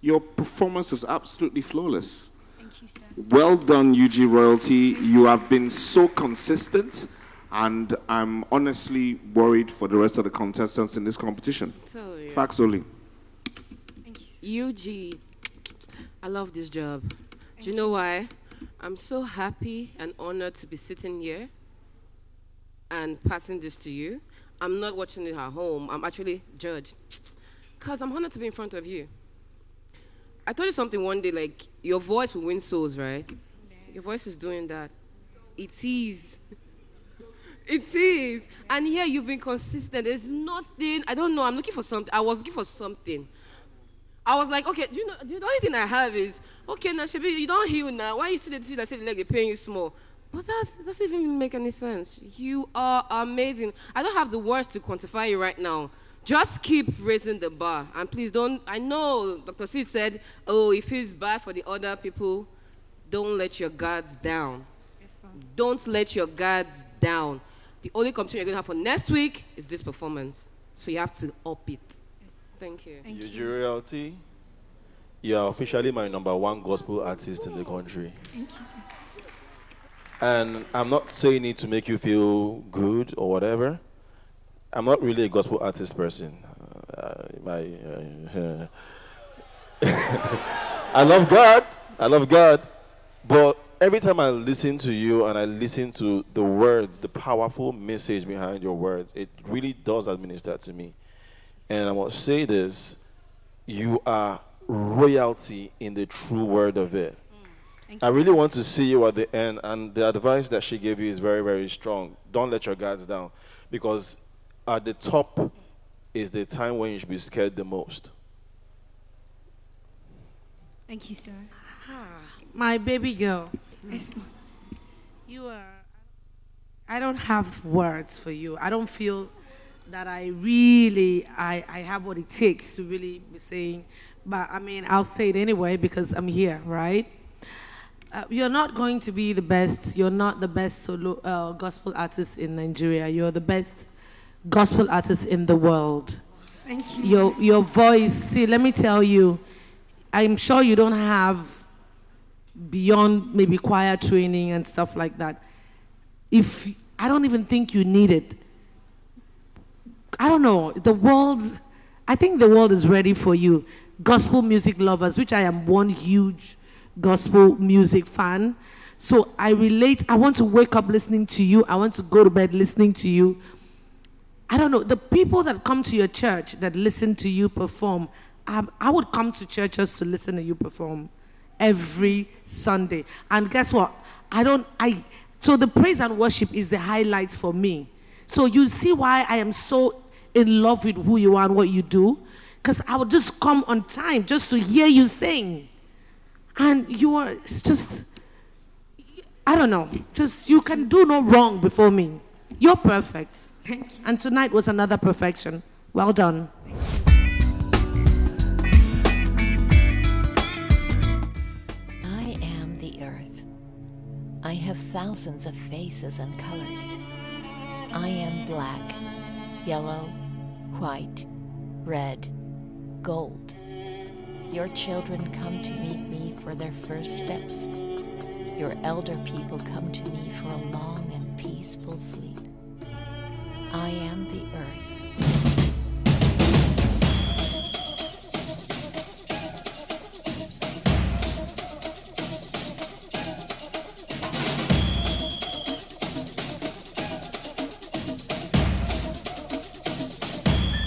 your performance was absolutely flawless. Thank you, sir. Well done, UG Royalty. You have been so consistent, and I'm honestly worried for the rest of the contestants in this competition. Totally. Facts only. UG, I love this job. Do you know why? I'm so happy and honored to be sitting here and passing this to you. I'm not watching it at home. I'm actually judged. Because I'm honored to be in front of you. I told you something one day, like, your voice will win souls, right? Your voice is doing that. It is. It is. And here you've been consistent. There's nothing, I don't know, I'm looking for something. I was looking for something. I was like, okay, do you know, the only thing I have is, okay, now, Shebi, you don't heal now. Why you see the two that say the leg, they're paying you small? But that doesn't even make any sense. You are amazing. I don't have the words to quantify you right now. Just keep raising the bar. And please don't, I know Dr. Sid said, oh, if it's bad for the other people, don't let your guards down. Yes, ma'am. Don't let your guards down. The only competition you're going to have for next week is this performance. So you have to up it. Thank you. UG Royalty, you are officially my #1 gospel artist in the country. Thank you, sir. And I'm not saying it to make you feel good or whatever. I'm not really a gospel artist person. I love God. I love God. But every time I listen to you and I listen to the words, the powerful message behind your words, it really does administer to me. And I must say this, you are royalty in the true word of it. I really want to see you at the end, and the advice that she gave you is very, very strong. Don't let your guards down, because at the top is the time when you should be scared the most. Thank you, sir. My baby girl. Yes, ma'am. You are, I don't have words for you. I don't feel that I have what it takes to really be saying, but I mean, I'll say it anyway because I'm here, right? You're not going to be the best. You're not the best solo gospel artist in Nigeria. You're the best gospel artist in the world. Thank you. Your voice, see, let me tell you, I'm sure you don't have beyond maybe choir training and stuff like that. I don't even think you need it. I don't know, I think the world is ready for you. Gospel music lovers, which I am one huge gospel music fan. So I relate, I want to wake up listening to you. I want to go to bed listening to you. I don't know, the people that come to your church that listen to you perform, I would come to church just to listen to you perform every Sunday. And guess what? So the praise and worship is the highlight for me. So you see why I am so in love with who you are and what you do, because I would just come on time just to hear you sing. And you are just, I don't know, just you can do no wrong before me. You're perfect. Thank you. And tonight was another perfection. Well done. I am the earth. I have thousands of faces and colors. I am black, yellow, white, red, gold. Your children come to meet me for their first steps. Your elder people come to me for a long and peaceful sleep. I am the earth.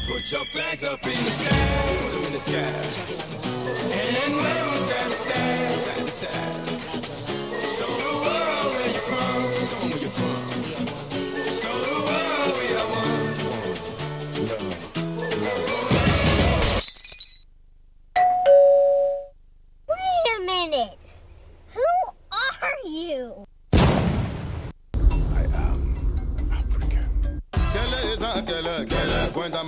Put your flags up in the sky, put them in the sky. And wave side to side, side to side. Show the world where you're from, show them where you're from. Show the world we are one. Wait a minute. Who are you? Cuenta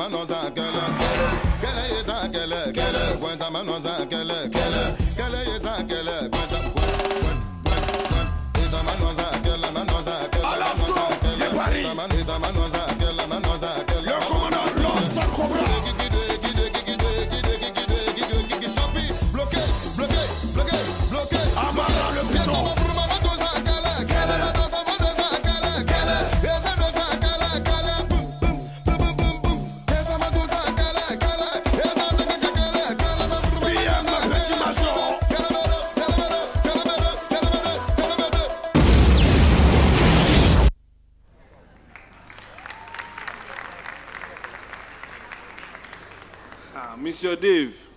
Monsieur Dave,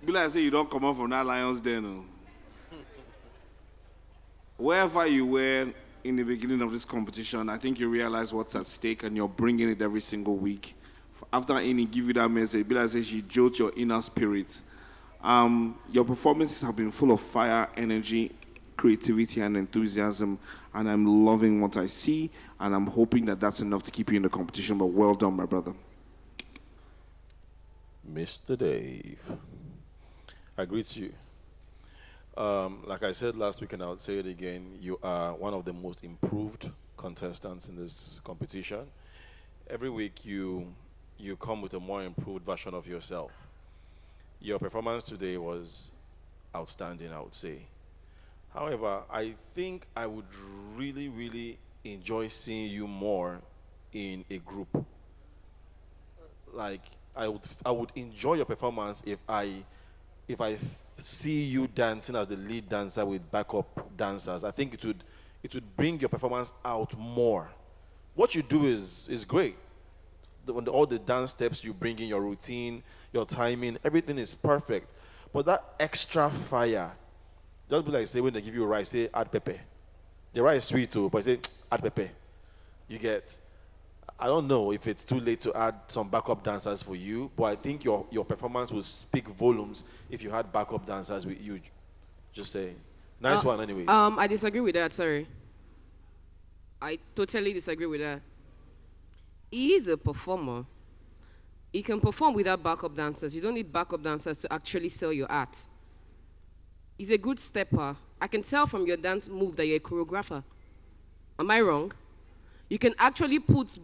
be like say you don't come out from that Lions Den. No. Wherever you were in the beginning of this competition, I think you realize what's at stake and you're bringing it every single week. After Amy give you that message, be like say she jolts your inner spirit. Your performances have been full of fire, energy, creativity, and enthusiasm, and I'm loving what I see, and I'm hoping that that's enough to keep you in the competition, but well done, my brother. Mr. Dave, I greet you. Like I said last week, and I'll say it again, you are one of the most improved contestants in this competition. Every week you come with a more improved version of yourself. Your performance today was outstanding, I would say. However, I think I would really, really enjoy seeing you more in a group. Like, I would enjoy your performance if I see you dancing as the lead dancer with backup dancers. I think it would bring your performance out more. What you do is great. All the dance steps you bring in, your routine, your timing, everything is perfect. But that extra fire, just be like say when they give you rice, say add pepper. The rice is sweet too, but say add pepper. You get. I don't know if it's too late to add some backup dancers for you, but I think your performance will speak volumes if you had backup dancers with you. Just saying. Nice one, anyways. I disagree with that. Sorry. I totally disagree with that. He is a performer. He can perform without backup dancers. You don't need backup dancers to actually sell your art. He's a good stepper. I can tell from your dance move that you're a choreographer. Am I wrong? You can actually put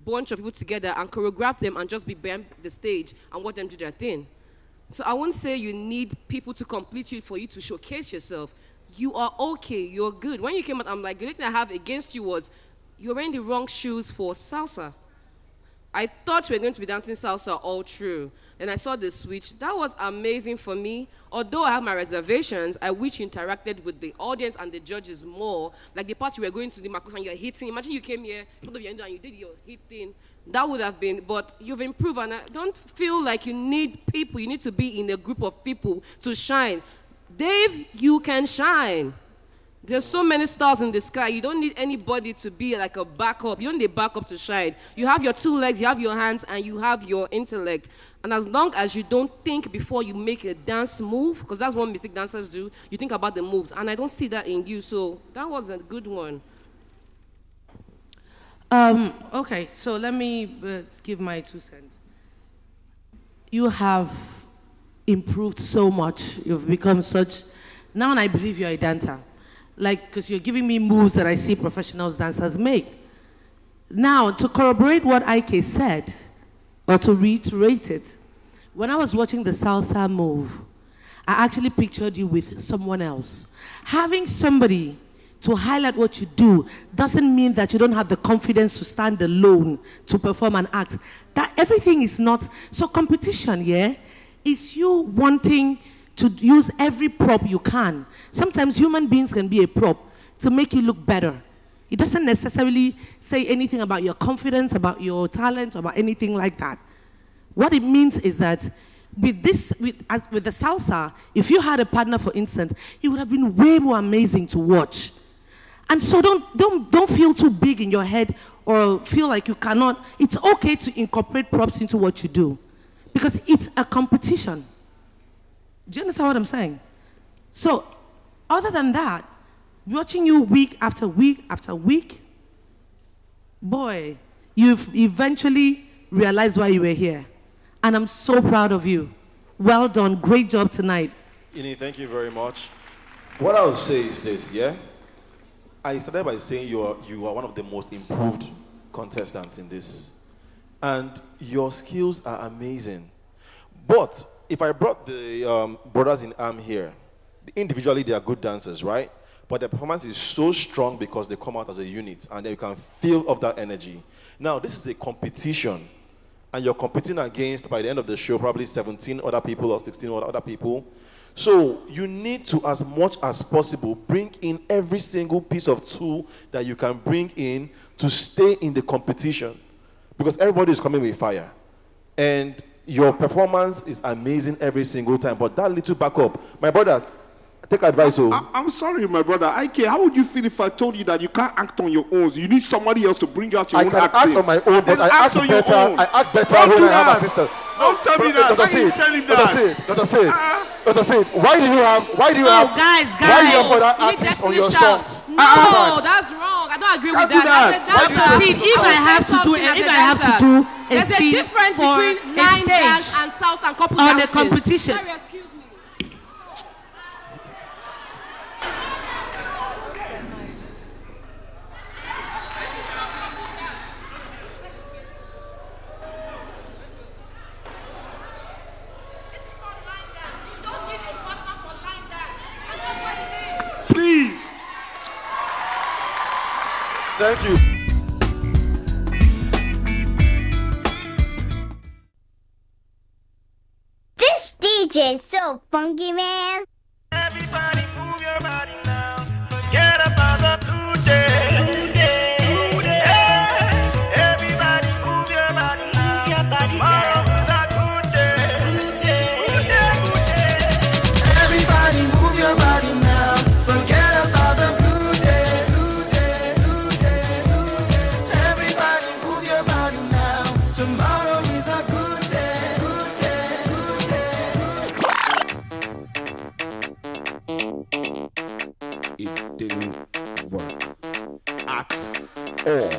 bunch of people together and choreograph them and just be behind the stage and watch them do their thing. So I won't say you need people to complete you for you to showcase yourself. You are okay, you're good. When you came out, I'm like, the only thing I have against you was you're wearing the wrong shoes for salsa. I thought you were going to be dancing salsa all through. Then I saw the switch. That was amazing for me. Although I have my reservations, I wish you interacted with the audience and the judges more. Like the part you were going to the Marcus and you're hitting. Imagine you came here, put up your hand and you did your hit thing. That would have been, but you've improved. And I don't feel like you need people. You need to be in a group of people to shine. Dave, you can shine. There's so many stars in the sky. You don't need anybody to be like a backup. You don't need a backup to shine. You have your two legs, you have your hands, and you have your intellect. And as long as you don't think before you make a dance move, because that's what mistake dancers do, you think about the moves. And I don't see that in you, so that was a good one. Okay, so let me give my 2 cents. You have improved so much. You've become such... Now I believe you're a dancer. Like, because you're giving me moves that I see professional dancers make. Now, to corroborate what Ike said, or to reiterate it, when I was watching the salsa move, I actually pictured you with someone else. Having somebody to highlight what you do doesn't mean that you don't have the confidence to stand alone to perform an act. That everything is not... So competition, yeah, is you wanting to use every prop you can. Sometimes human beings can be a prop to make you look better. It doesn't necessarily say anything about your confidence, about your talent, about anything like that. What it means is that with the salsa, if you had a partner, for instance, it would have been way more amazing to watch. And so don't feel too big in your head or feel like you cannot. It's okay to incorporate props into what you do because it's a competition. Do you understand what I'm saying? So, other than that, watching you week after week after week, boy, you've eventually realized why you were here. And I'm so proud of you. Well done. Great job tonight. Ini, thank you very much. What I'll say is this, yeah? I started by saying you are one of the most improved contestants in this. And your skills are amazing. But if I brought the brothers in arm here, individually they are good dancers, right? But their performance is so strong because they come out as a unit and then you can feel of that energy. Now, this is a competition and you're competing against, by the end of the show, probably 17 other people or 16 other people. So you need to, as much as possible, bring in every single piece of tool that you can bring in to stay in the competition because everybody is coming with fire. And your performance is amazing every single time, but that little backup, my brother, take advice. I'm sorry, my brother. IK, how would you feel if I told you that you can't act on your own? You need somebody else to bring out your own acting. I can act on my own, but I act better. I act better when I have assistance. Don't tell me that. Why you tell him that? Dr. Sid, why do you have guys, other artists on your songs? No, that's wrong. I don't agree with that. If I have to do a there's a scene difference for between a line stage dance and salsa and couple on a dancing. competition. Sorry, excuse me. Please. Thank you. This DJ is so funky, man. Everybody move your body now. Forget about the blue day. Everybody move your body now. Tomorrow is a good day. Everybody move your body now. Forget about the blue day. Everybody move your body now. Tomorrow is a good day. It didn't work at all.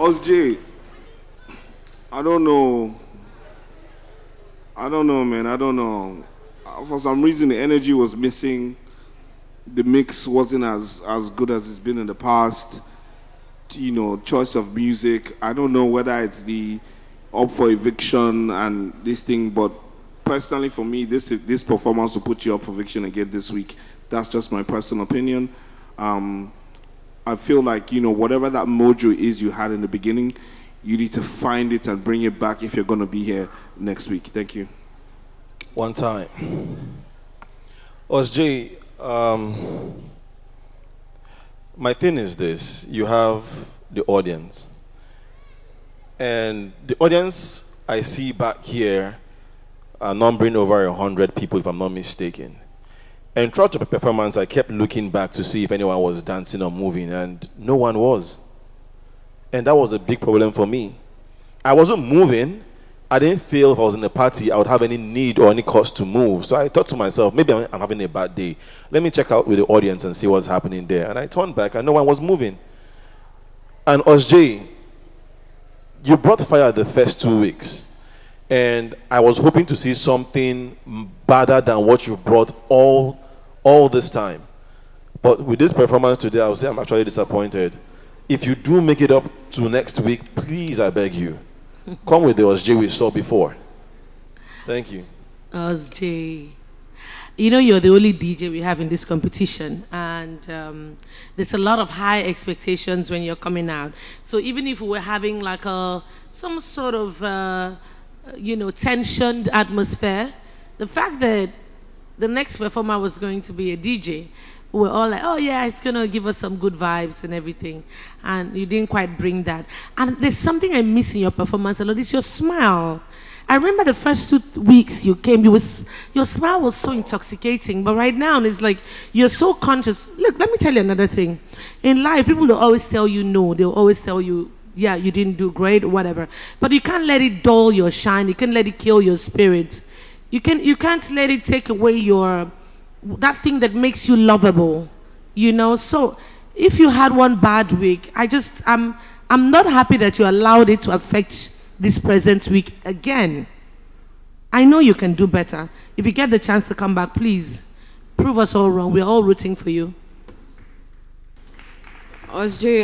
Osj, I don't know, man. I don't know. For some reason, the energy was missing. The mix wasn't as good as it's been in the past. You know, choice of music. I don't know whether it's the up for eviction and this thing, but personally for me, this performance will put you up for eviction again this week. That's just my personal opinion. I feel like, you know, whatever that mojo is you had in the beginning, you need to find it and bring it back if you're going to be here next week. Thank you. One time. Osj, my thing is this. You have the audience. And the audience I see back here numbering over 100 people, if I'm not mistaken. And throughout the performance, I kept looking back to see if anyone was dancing or moving, and no one was. And that was a big problem for me. I wasn't moving. I didn't feel if I was in a party, I would have any need or any cause to move. So I thought to myself, maybe I'm having a bad day. Let me check out with the audience and see what's happening there. And I turned back, and no one was moving. And Osjay, you brought fire the first 2 weeks. And I was hoping to see something better than what you brought all this time. But with this performance today, I would say I'm actually disappointed. If you do make it up to next week, please, I beg you, come with the Osjay we saw before. Thank you. Osjay. You know, you're the only DJ we have in this competition, and there's a lot of high expectations when you're coming out. So even if we were having like some sort of tensioned atmosphere, the fact that the next performer was going to be a DJ, we were all like, oh yeah, it's gonna give us some good vibes and everything, and you didn't quite bring that. And there's something I miss in your performance a lot, it's your smile. I remember the first 2 weeks you came, your smile was so intoxicating, but right now it's like you're so conscious. Look, let me tell you another thing. In life, people will always tell you no. They'll always tell you, yeah, you didn't do great, whatever. But you can't let it dull your shine. You can't let it kill your spirit. You can't let it take away that thing that makes you lovable. So if you had one bad week, I'm not happy that you allowed it to affect this present week again. I know you can do better. If you get the chance to come back, please prove us all wrong. We're all rooting for you. Osjay,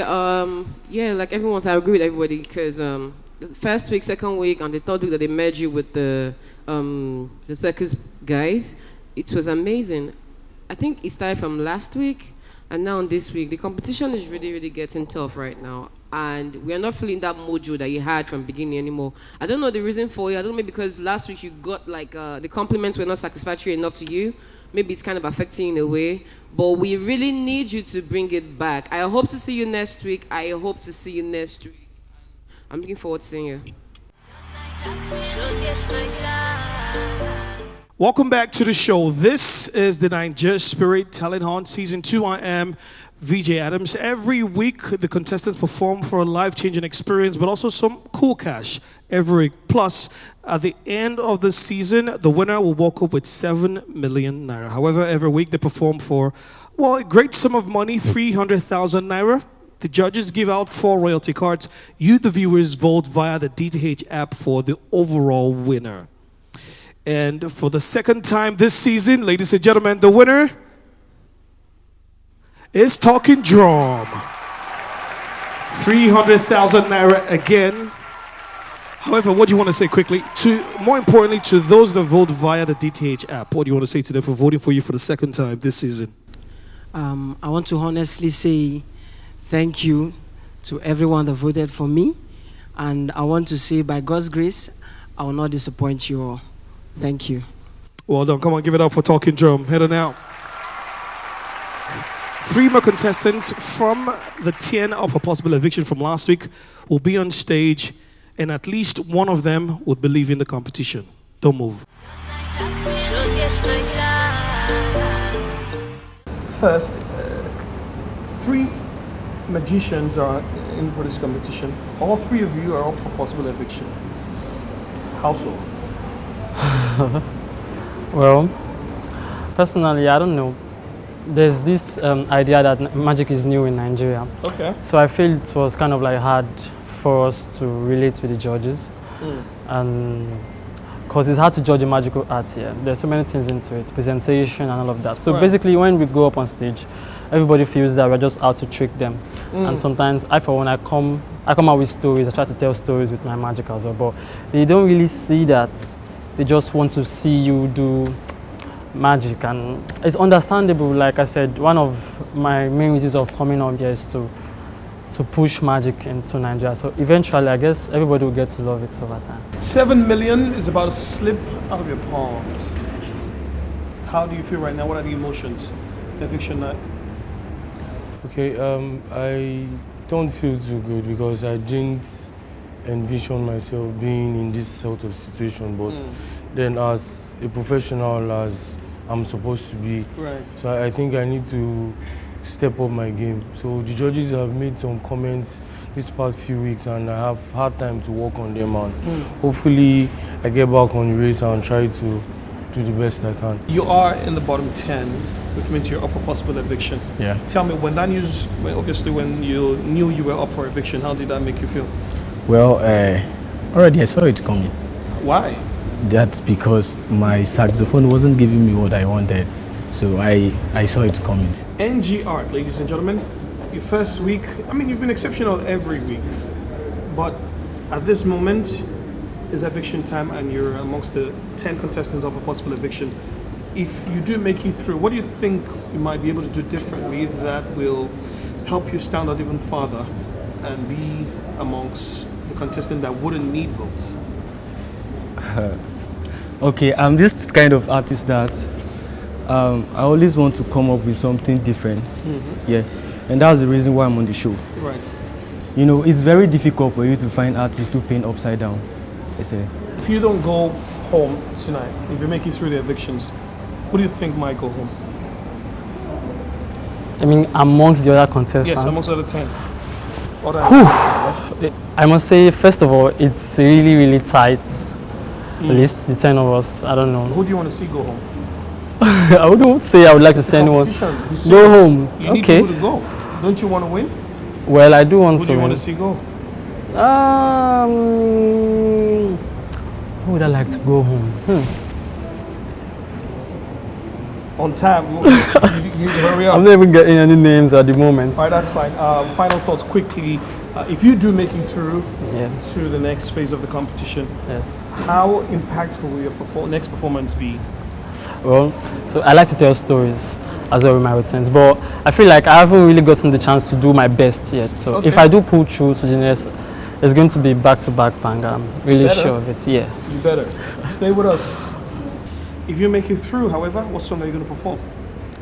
yeah, like everyone, I agree with everybody, because the first week, second week, and the third week that they merged you with the circus guys, it was amazing. I think it started from last week, and now this week. The competition is really, really getting tough right now, and we are not feeling that mojo that you had from beginning anymore. I don't know the reason for it. I don't know, maybe because last week you got like the compliments were not satisfactory enough to you. Maybe it's kind of affecting in a way, but we really need you to bring it back. I hope to see you next week. I'm looking forward to seeing you. Welcome back to the show. This is the De9jaSpirit Talent Hunt Season 2. I am VJ Adams. Every week, the contestants perform for a life-changing experience, but also some cool cash every week. Plus, at the end of the season, the winner will walk up with 7 million naira. However, every week they perform for, a great sum of money, 300,000 naira. The judges give out 4 royalty cards. You, the viewers, vote via the DTH app for the overall winner. And for the second time this season, ladies and gentlemen, the winner is Talking Drum. 300,000 naira again. However, what do you want to say quickly? More importantly, to those that vote via the DTH app, what do you want to say to them for voting for you for the second time this season? I want to honestly say thank you to everyone that voted for me. And I want to say, by God's grace, I will not disappoint you all. Thank you. Well done. Come on, give it up for Talking Drum. Head on out. 3 more contestants from the 10 of a possible eviction from last week will be on stage, and at least one of them would be leaving the competition. Don't move. First, 3 magicians are in for this competition. All 3 of you are up for possible eviction. How so? Well, personally, I don't know. There's this idea that magic is new in Nigeria. Okay. So I feel it was kind of like hard for us to relate with the judges. And because it's hard to judge a magical art here. There's so many things into it, presentation and all of that. So basically, when we go up on stage, everybody feels that we're just out to trick them. And sometimes I come out with stories. I try to tell stories with my magic as well, but they don't really see that. They just want to see you do magic, and it's understandable. Like I said, one of my main reasons of coming up here is to push magic into Nigeria. So eventually, I guess everybody will get to love it over time. 7 million is about a slip out of your palms. How do you feel right now? What are the emotions? Eviction night. Okay, I don't feel too good because I didn't envision myself being in this sort of situation, but then as a professional as I'm supposed to be. Right. So I think I need to step up my game. So the judges have made some comments this past few weeks and I have had time to work on them and hopefully I get back on the race and try to do the best I can. You are in the bottom 10, which means you're up for possible eviction. Yeah. Tell me, when that news, when you knew you were up for eviction, how did that make you feel? Well, already I saw it coming. Why? That's because my saxophone wasn't giving me what I wanted. So I saw it coming. NG Art, ladies and gentlemen, your first week, I mean, you've been exceptional every week, but at this moment, it's eviction time and you're amongst the 10 contestants of a possible eviction. If you do make it through, what do you think you might be able to do differently that will help you stand out even farther and be amongst the contestants that wouldn't need votes? Okay, I'm this kind of artist that I always want to come up with something different. Yeah, and that's the reason why I'm on the show. Right. You know, it's very difficult for you to find artists who paint upside down. If you don't go home tonight, if you make it through the evictions, who do you think might go home? I mean, amongst the other contestants. Yes, amongst the other 10. I must say, first of all, it's really, really tight list, the 10 of us. I don't know. Who do you want to see go home? I wouldn't say I would like to see anyone go home. You need Okay. people to go. Don't you want to win? Well, I do want Who to do you win. want to see go? Who would I like to go home? On time. you hurry up. I'm not even getting any names at the moment. All right, that's fine. Final thoughts quickly. If you do make it through to the next phase of the competition, yes, how impactful will your next performance be? Well, so I like to tell stories as well with my routines, but I feel like I haven't really gotten the chance to do my best yet. So if I do pull through to the next, it's going to be back-to-back banger. I'm really sure of it. Yeah. You better. Stay with us. If you make it through, however, what song are you going to perform?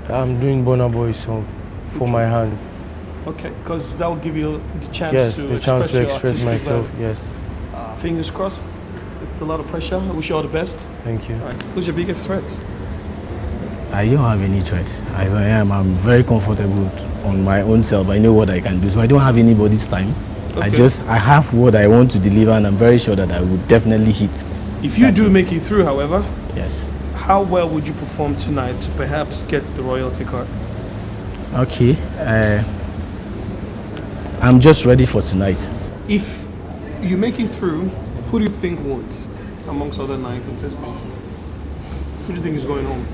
I'm doing Burna Boy song for my hand. Okay, because that will give you the chance Yes, to the chance to express artistic myself. value. Yes. Fingers crossed. It's a lot of pressure. I wish you all the best. Thank you. All right. Who's your biggest threat? I don't have any threats. As I am, I'm very comfortable on my own self. I know what I can do, so I don't have anybody's time. Okay. I have what I want to deliver, and I'm very sure that I would definitely hit. If you do make it through, however, yes, how well would you perform tonight to perhaps get the royalty card? Okay, I'm just ready for tonight. If you make it through, who do you think won't amongst other 9 contestants? Who do you think is going home?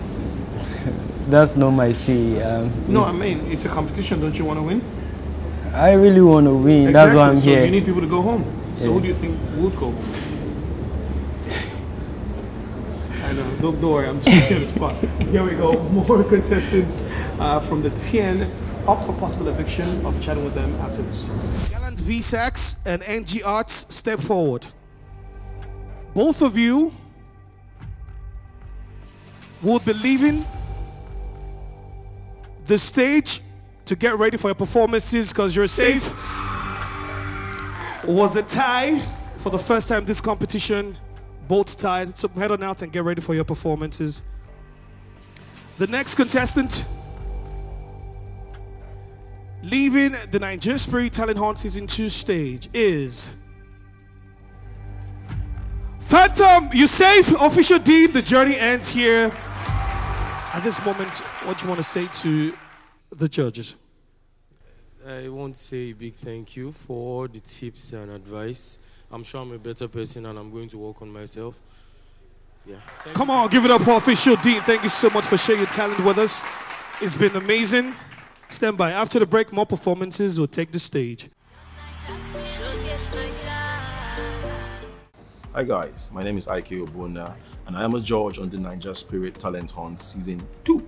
That's not my say. No, I mean, it's a competition. Don't you want to win? I really want to win. Exactly. That's why I'm so here. You need people to go home. So Yeah. who do you think would go home? I know. Don't worry. I'm just on the spot. Here we go. More contestants from the 10 up for possible eviction. I'll be chatting with them after this. Gallant V-Sax and NG Arts, step forward. Both of you will be leaving the stage to get ready for your performances because you're safe. Was a tie for the first time this competition, both tied. So head on out and get ready for your performances. The next contestant leaving the De9jaSpirit Talent Hunt Season 2 stage is Phantom. You safe? Official deed. The journey ends here. At this moment, what do you want to say to the judges? I want to say a big thank you for all the tips and advice. I'm sure I'm a better person and I'm going to work on myself. Yeah. Come on, give it up for Official Dean. Thank you so much for sharing your talent with us. It's been amazing. Stand by. After the break, more performances will take the stage. Hi guys, my name is Ogbonna and I am a judge on the De9jaSpirit Talent Hunt Season 2.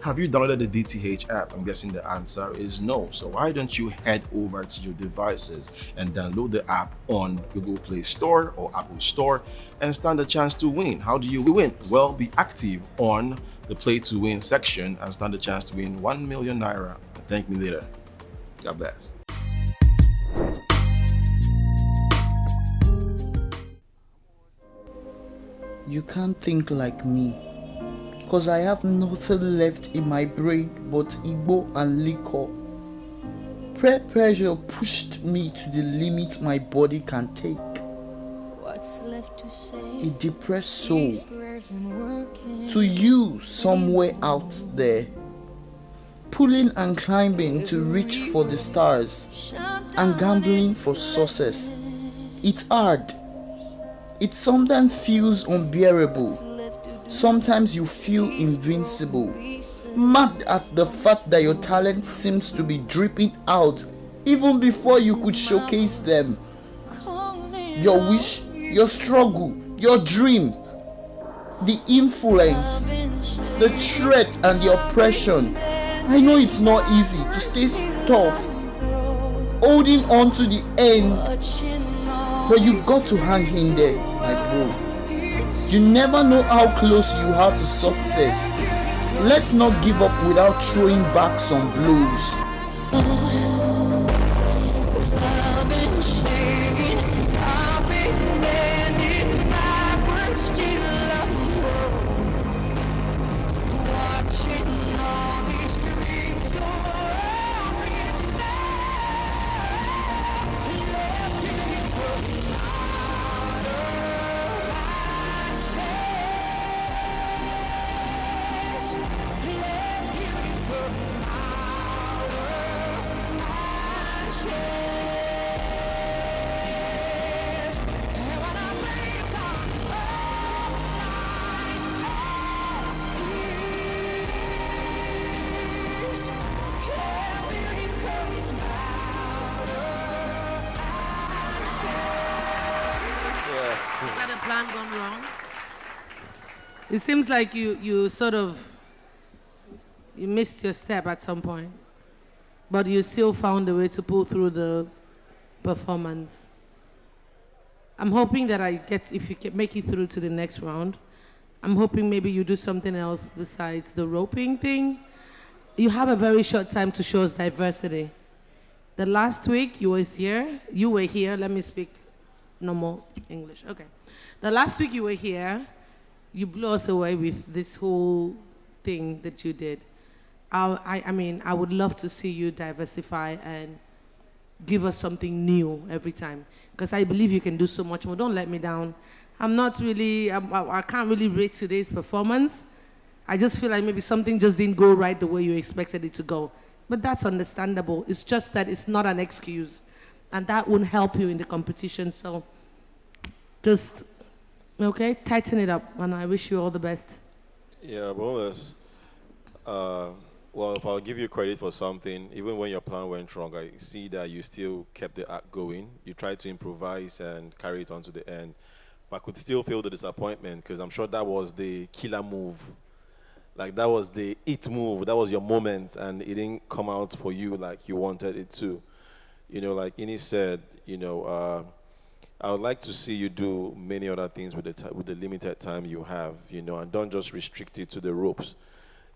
Have you downloaded the DTH app? I'm guessing the answer is no. So why don't you head over to your devices and download the app on Google Play Store or Apple Store and stand a chance to win. How do you win? Well, be active on the Play to Win section and stand a chance to win 1 million naira. Thank me later. God bless. you can't think like me. Cause I have nothing left in my brain but Igbo and liquor. Peer pressure pushed me to the limit my body can take. What's left to say? A depressed soul. To you somewhere out there. Pulling and climbing to reach for the stars. And gambling for success. It's hard. It sometimes feels unbearable. Sometimes you feel invincible. Mad at the fact that your talent seems to be dripping out even before you could showcase them. Your wish, your struggle, your dream, the influence, the threat and the oppression. I know it's not easy to stay tough, holding on to the end, but you've got to hang in there, my bro. You never know how close you are to success. Let's not give up without throwing back some blows. It seems like you sort of, you missed your step at some point, but you still found a way to pull through the performance. I'm hoping that if you can make it through to the next round, I'm hoping maybe you do something else besides the roping thing. You have a very short time to show us diversity. The last week you were here, let me speak normal English, okay. The last week you were here, you blew us away with this whole thing that you did. I mean, I would love to see you diversify and give us something new every time, because I believe you can do so much more. Don't let me down. I can't really rate today's performance. I just feel like maybe something just didn't go right the way you expected it to go. But that's understandable. It's just that it's not an excuse, and that won't help you in the competition. So just, okay, tighten it up, and I wish you all the best. Yeah, bonus. Well, if I'll give you credit for something, even when your plan went wrong, I see that you still kept the act going. You tried to improvise and carry it on to the end. But I could still feel the disappointment, because I'm sure that was the killer move. Like, that was the it move. That was your moment, and it didn't come out for you like you wanted it to. You know, like Ini said, you know, I would like to see you do many other things with the limited time you have, you know, and don't just restrict it to the ropes.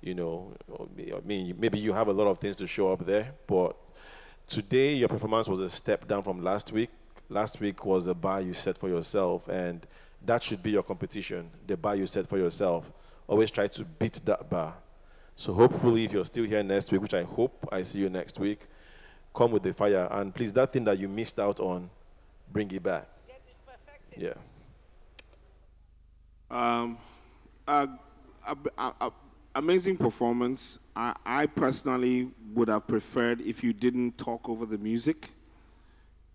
You know, I mean, maybe you have a lot of things to show up there, but today your performance was a step down from last week. Last week was a bar you set for yourself, and that should be your competition, the bar you set for yourself. Always try to beat that bar. So hopefully if you're still here next week, which I hope I see you next week, come with the fire. And please, that thing that you missed out on, bring it back. Get it perfected. Yeah. Amazing performance. I personally would have preferred if you didn't talk over the music.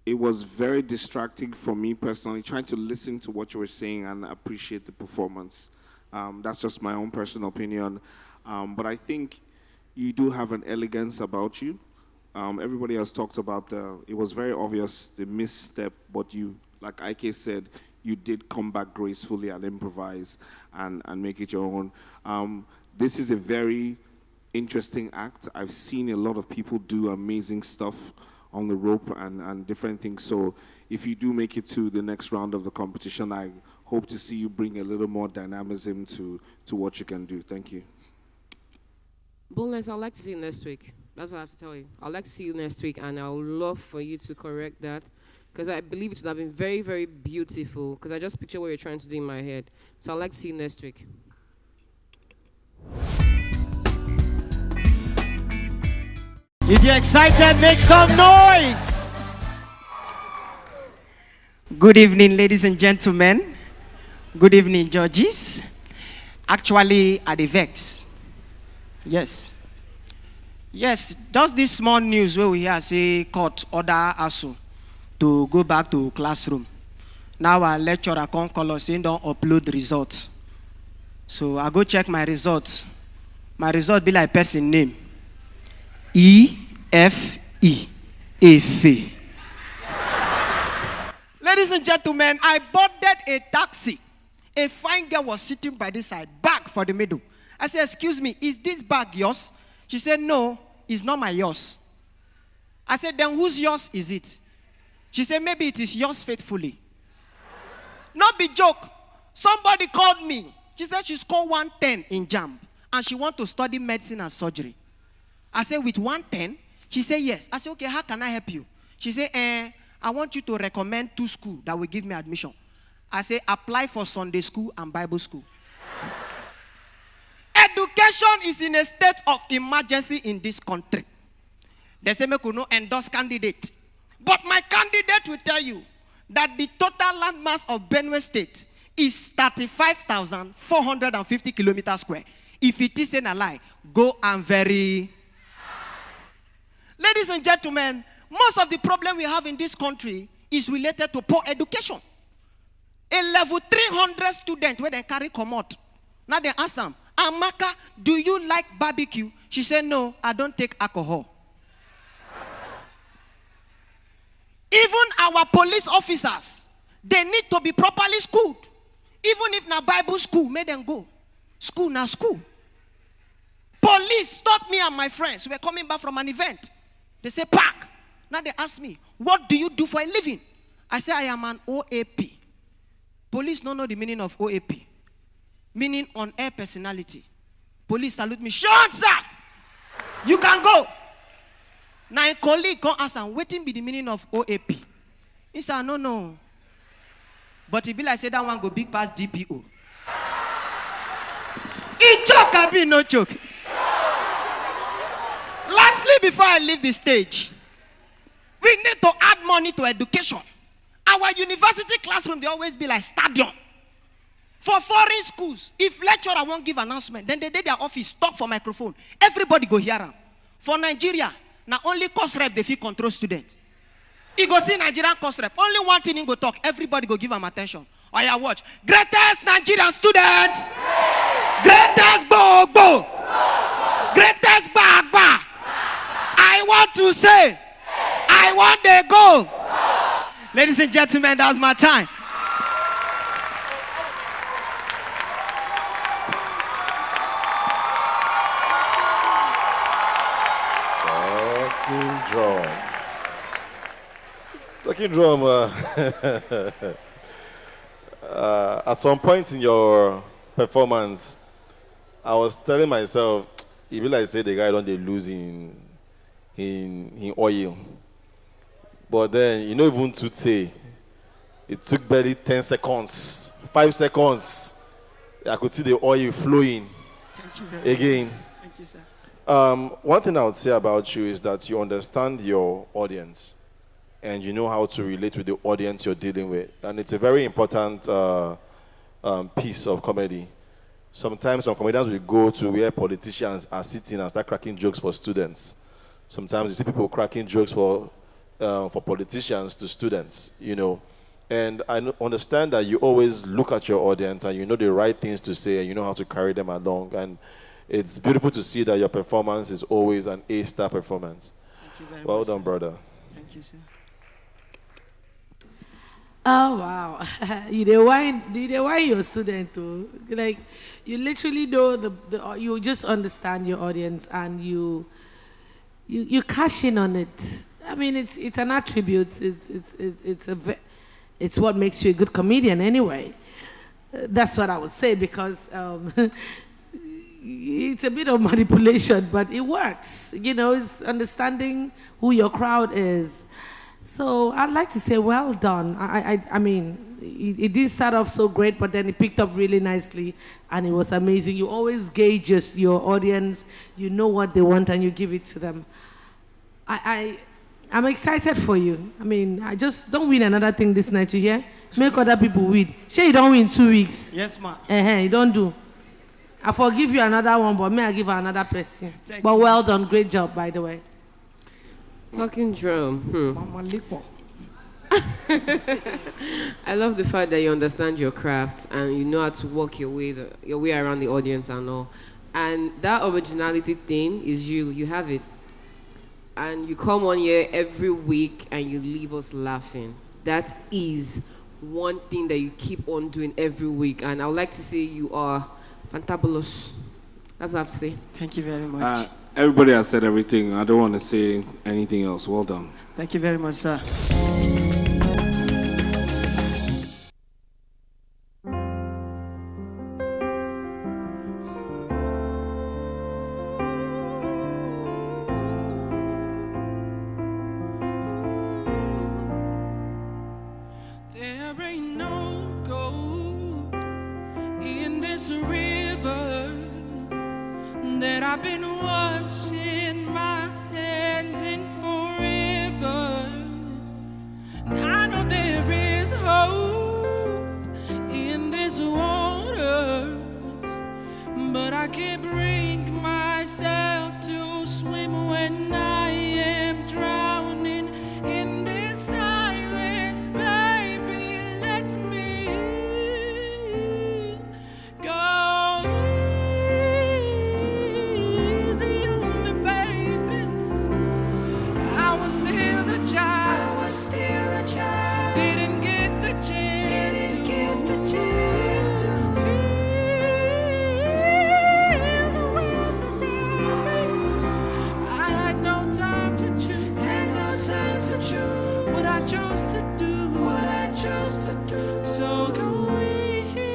It was very distracting for me personally, trying to listen to what you were saying and appreciate the performance. That's just my own personal opinion. But I think you do have an elegance about you. Everybody else talked about it was very obvious, the misstep, but you, like Ike said, you did come back gracefully and improvise and make it your own. This is a very interesting act. I've seen a lot of people do amazing stuff on the rope and different things. So if you do make it to the next round of the competition, I hope to see you bring a little more dynamism to what you can do. Thank you. Boneless, I'd like to see you next week. That's what I have to tell you. I'd like to see you next week, and I would love for you to correct that, because I believe it would have been very, very beautiful, because I just picture what you're trying to do in my head. So I'd like to see you next week. If you're excited, make some noise. Good evening, ladies and gentlemen. Good evening, judges. Actually, at the vex. Yes. Yes, just this small news where we hear say court order ASU to go back to classroom. Now our lecturer come call us saying don't upload results. So I go check my results. My result be like person name. E-F-E. Efe. Ladies and gentlemen, I boarded a taxi. A fine girl was sitting by this side, bag for the middle. I said, excuse me, is this bag yours? She said, no, it's not my yours. I said, then whose yours is it? She said, maybe it is yours faithfully. Not be joke. Somebody called me. She said she scored 110 in JAMB, and she want to study medicine and surgery. I said, with 110? She said, yes. I said, okay, how can I help you? She said, I want you to recommend 2 schools that will give me admission. I say, apply for Sunday school and Bible school. Education is in a state of emergency in this country. They say, me could not endorse candidate. But my candidate will tell you that the total landmass of Benue State is 35,450 kilometers square. If it is a lie, go and very. Ladies and gentlemen, most of the problem we have in this country is related to poor education. A level 300 student where they carry commot. Now they ask them, Amaka, do you like barbecue? She said, no, I don't take alcohol. Even our police officers, they need to be properly schooled. Even if na Bible school, make them go. School na school. Police stopped me and my friends. We were coming back from an event. They say, park. Now they ask me, what do you do for a living? I say, I am an OAP. Police don't know the meaning of OAP. Meaning on-air personality. Police salute me. Shut up! You can go. Now a colleague come ask him, what be the meaning of OAP? He said, no. But he be like, say that one go big past DPO. He joke, I be no joke. Lastly, before I leave the stage, we need to add money to education. Our university classroom, they always be like stadium. For foreign schools, if lecturer won't give announcement, then they did their office, talk for microphone. Everybody go hear them. For Nigeria, now only course rep they feel control student. He go see Nigerian course rep. Only one thing he go talk. Everybody go give him attention. Oh yeah, watch. Greatest Nigerian students. Greatest Bobo. Greatest Bagba. I want to say, I want to go. Ladies and gentlemen, that's my time. Talking drum. At some point in your performance, I was telling myself, if you like say the guy don't they lose in oil. But then, you know, even today, it took barely 10 seconds, 5 seconds. I could see the oil flowing. Thank you very again. much. Thank you, sir. One thing I would say about you is that you understand your audience and you know how to relate with the audience you're dealing with. And it's a very important piece of comedy. Sometimes some comedians will go to where politicians are sitting and start cracking jokes for students. Sometimes you see people cracking jokes for politicians to students, you know. And I understand that you always look at your audience and you know the right things to say and you know how to carry them along. And it's beautiful to see that your performance is always an A-star performance. Thank you very well much, done, sir. brother. Thank you, sir. Oh wow! you dey whine your student too. Like you literally know you just understand your audience and you cash in on it. I mean, it's an attribute. It's what makes you a good comedian anyway. That's what I would say because it's a bit of manipulation, but it works. You know, it's understanding who your crowd is. So I'd like to say well done. I mean, it did start off so great, but then it picked up really nicely, and it was amazing. You always gauge your audience. You know what they want, and you give it to them. I'm excited for you. I mean, I just don't win another thing this night, you hear? Make other people win. Sure, you don't win 2 weeks. Yes, ma'am. You don't do. I forgive you another one, but may I give her another person. But well done. Great job, by the way. Talking drum. Mama Lipo. I love the fact that you understand your craft and you know how to work your way around the audience and all. And that originality thing is you. You have it. And you come on here every week and you leave us laughing. That is one thing that you keep on doing every week. And I would like to say you are fantabulous. That's what I have to say. Thank you very much. Everybody has said everything. I don't want to say anything else. Well done. Thank you very much, sir. There ain't no gold in this river that I've been washing my hands in forever. I know there is hope in this water, but I can't bring myself to swim when I am drowning in this silence. Baby, let me go easy on me, baby. I was still a child. Didn't get the chance to feel the world around me. I had no time to choose what I chose to do. So go easy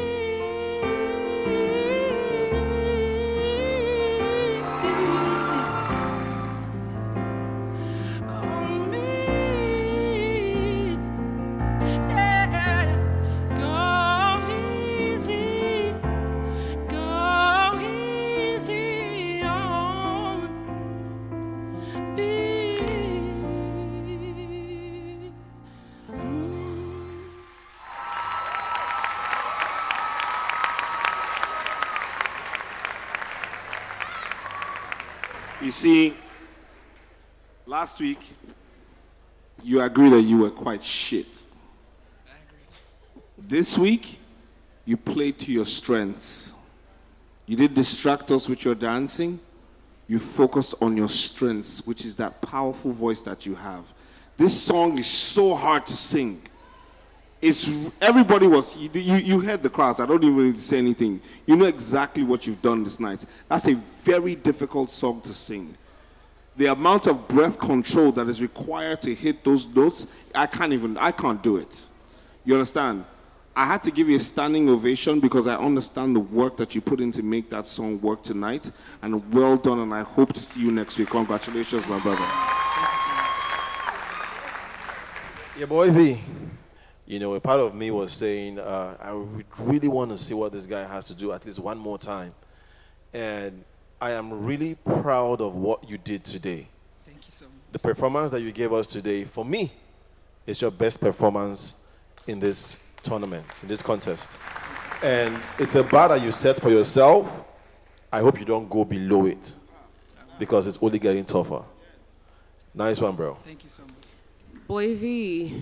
on me. Yeah, go easy on me. You see, last week, you agreed that you were quite shit. This week, you played to your strengths. You didn't distract us with your dancing. You focused on your strengths, which is that powerful voice that you have. This song is so hard to sing. Everybody was, you heard the crowds. I don't even need to say anything. You know exactly what you've done this night. That's a very difficult song to sing. The amount of breath control that is required to hit those notes, I can't do it. You understand? I had to give you a standing ovation because I understand the work that you put in to make that song work tonight. And well done, and I hope to see you next week. Congratulations, my brother. Yeah, boy V. You know, a part of me was saying, I would really want to see what this guy has to do at least one more time. And I am really proud of what you did today. Thank you so much. The performance that you gave us today, for me, is your best performance in this tournament, in this contest. And it's a bar that you set for yourself. I hope you don't go below it because it's only getting tougher. Nice one, bro. Thank you so much. Boy V,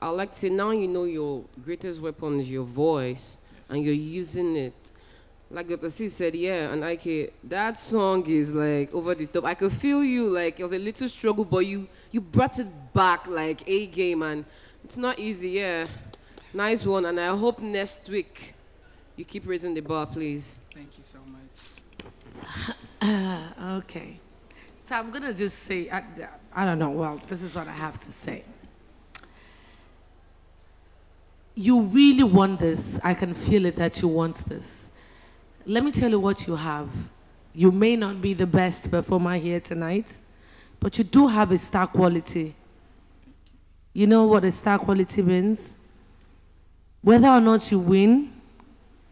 I'd like to say now you know your greatest weapon is your voice, and you're using it. Like Dr. C said, yeah, and Ike, that song is like over the top. I could feel you, like it was a little struggle, but you brought it back like A game, and it's not easy, yeah. Nice one, and I hope next week you keep raising the bar, please. Thank you so much. Okay. So I'm going to just say, I don't know, well, this is what I have to say. You really want this. I can feel it that you want this. Let me tell you what you have. You may not be the best performer here tonight, but you do have a star quality. You know what a star quality means? Whether or not you win,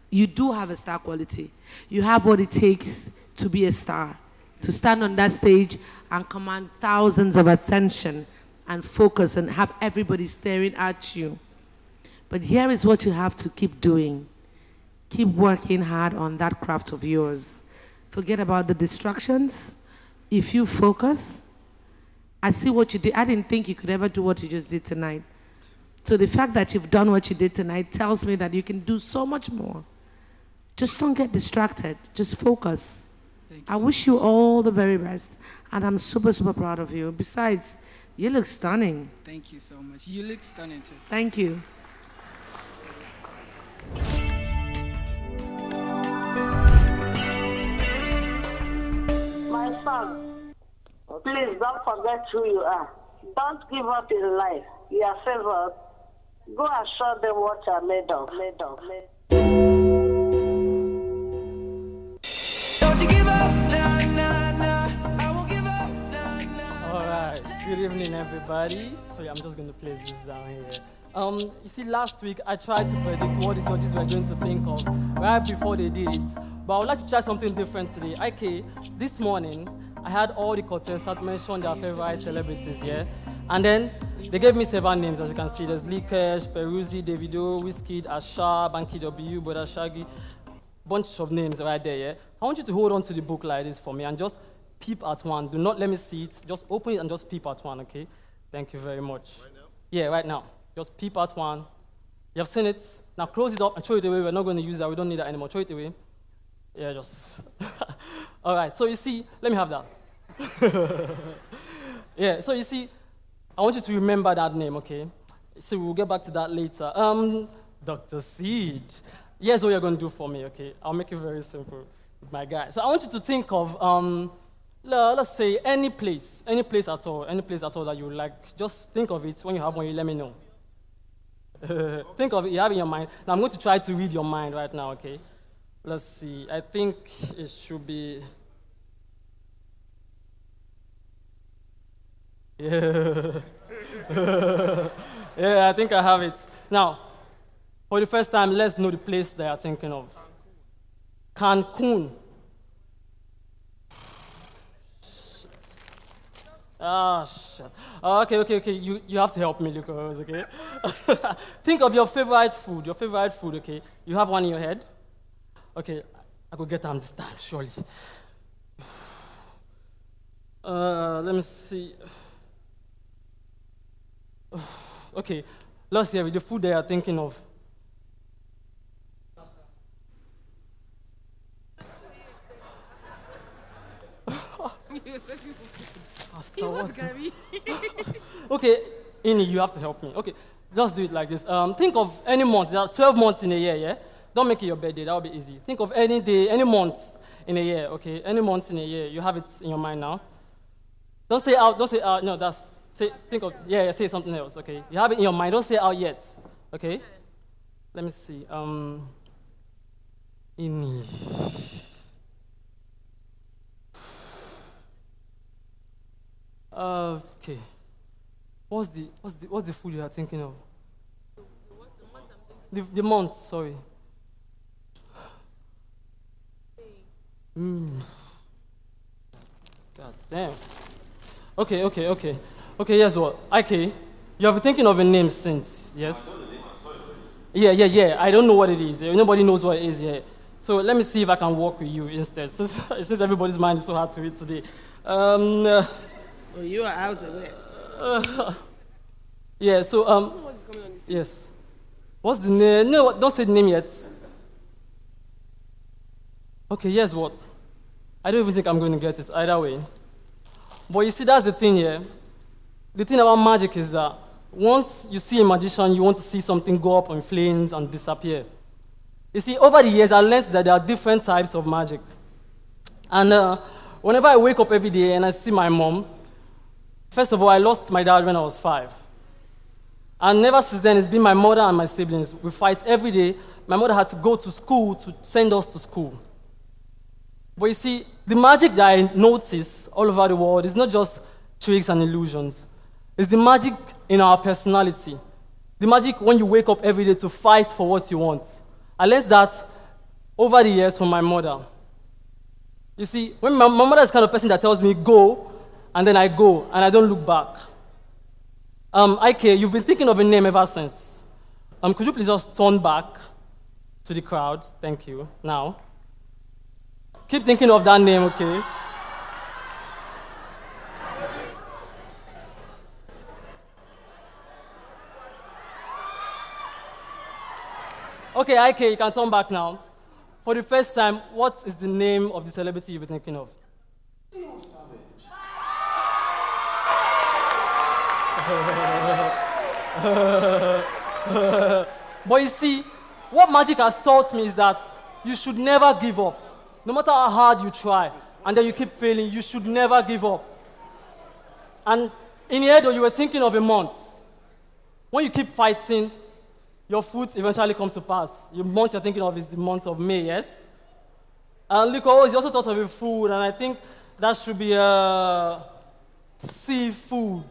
you do have a star quality. You have what it takes to be a star, to stand on that stage and command thousands of attention and focus and have everybody staring at you. But here is what you have to keep doing. Keep working hard on that craft of yours. Forget about the distractions. If you focus, I see what you did. I didn't think you could ever do what you just did tonight. So the fact that you've done what you did tonight tells me that you can do so much more. Just don't get distracted. Just focus. I wish you all the very best. And I'm super, super proud of you. Besides, you look stunning. Thank you so much. You look stunning too. Thank you. My son, please don't forget who you are. Don't give up in life. You are favored. Go and show them what you are made of. Don't you give up, nah, nah, nah. I won't give up, nah, nah. All right. Good evening, everybody. Sorry, I'm just going to place this down here. You see, last week I tried to predict what the judges were going to think of right before they did it. But I would like to try something different today. Okay, this morning I had all the contestants mention their favorite celebrities here. And then they gave me several names, as you can see. There's Liquorose, Peruzzi, Davido, Wizkid, Asha, Banky W, Brother Shaggy. Bunch of names right there, yeah? I want you to hold on to the book like this for me and just peep at one. Do not let me see it. Just open it and just peep at one, okay? Thank you very much. Right now? Yeah, right now. Just peep at one. You have seen it. Now close it up and throw it away. We're not going to use that. We don't need that anymore. Throw it away. Yeah, just... All right, so you see, let me have that. Yeah, so you see, I want you to remember that name, okay? So we'll get back to that later. Dr. Seed. Here's what you're going to do for me, okay? I'll make it very simple, my guy. So I want you to think of, let's say, any place at all that you like. Just think of it. When you have one, you let me know. Think of it, you have it in your mind. Now I'm going to try to read your mind right now, okay? Let's see, I think it should be... Yeah. Yeah, I think I have it. Now, for the first time, let's know the place they are thinking of. Cancun. Ah, shit. Okay. You have to help me, Liquorose, okay? Think of your favorite food, okay? You have one in your head? Okay, I could get them this time, surely. Let me see. Okay, let's hear the food they are thinking of. Okay, Ini, you have to help me. Okay, just do it like this. Think of any month. There are 12 months in a year, yeah? Don't make it your birthday, that will be easy. Think of any day, any month in a year, okay? Any month in a year, you have it in your mind now. Don't say out, no, think of, say something else, okay? You have it in your mind, don't say out yet, okay? Let me see, Ini. Okay. What's the food you are thinking of? The month, sorry. God damn. Okay, here's what. Okay, you have been thinking of a name since, yes? Yeah. I don't know what it is. Nobody knows what it is yet. So let me see if I can work with you instead, since everybody's mind is so hard to read today. You are out of it. Yeah, so, yes. What's the name? No, don't say the name yet. Okay, here's what. I don't even think I'm going to get it either way. But you see, that's the thing here. The thing about magic is that once you see a magician, you want to see something go up in flames and disappear. You see, over the years, I learned that there are different types of magic. And whenever I wake up every day and I see my mom, first of all, I lost my dad when I was 5. And ever since then, it's been my mother and my siblings. We fight every day. My mother had to go to school to send us to school. But you see, the magic that I notice all over the world is not just tricks and illusions. It's the magic in our personality. The magic when you wake up every day to fight for what you want. I learned that over the years from my mother. You see, when my mother is the kind of person that tells me go, and then I go, and I don't look back. IK, you've been thinking of a name ever since. Could you please just turn back to the crowd? Thank you. Now, keep thinking of that name, okay? Okay, IK, you can turn back now. For the first time, what is the name of the celebrity you've been thinking of? But you see, what magic has taught me is that you should never give up. No matter how hard you try, and then you keep failing, you should never give up. And in your head, you were thinking of a month. When you keep fighting, your fruit eventually comes to pass. The month you're thinking of is the month of May, yes? And Liquorose, you also thought of a food, and I think that should be seafood,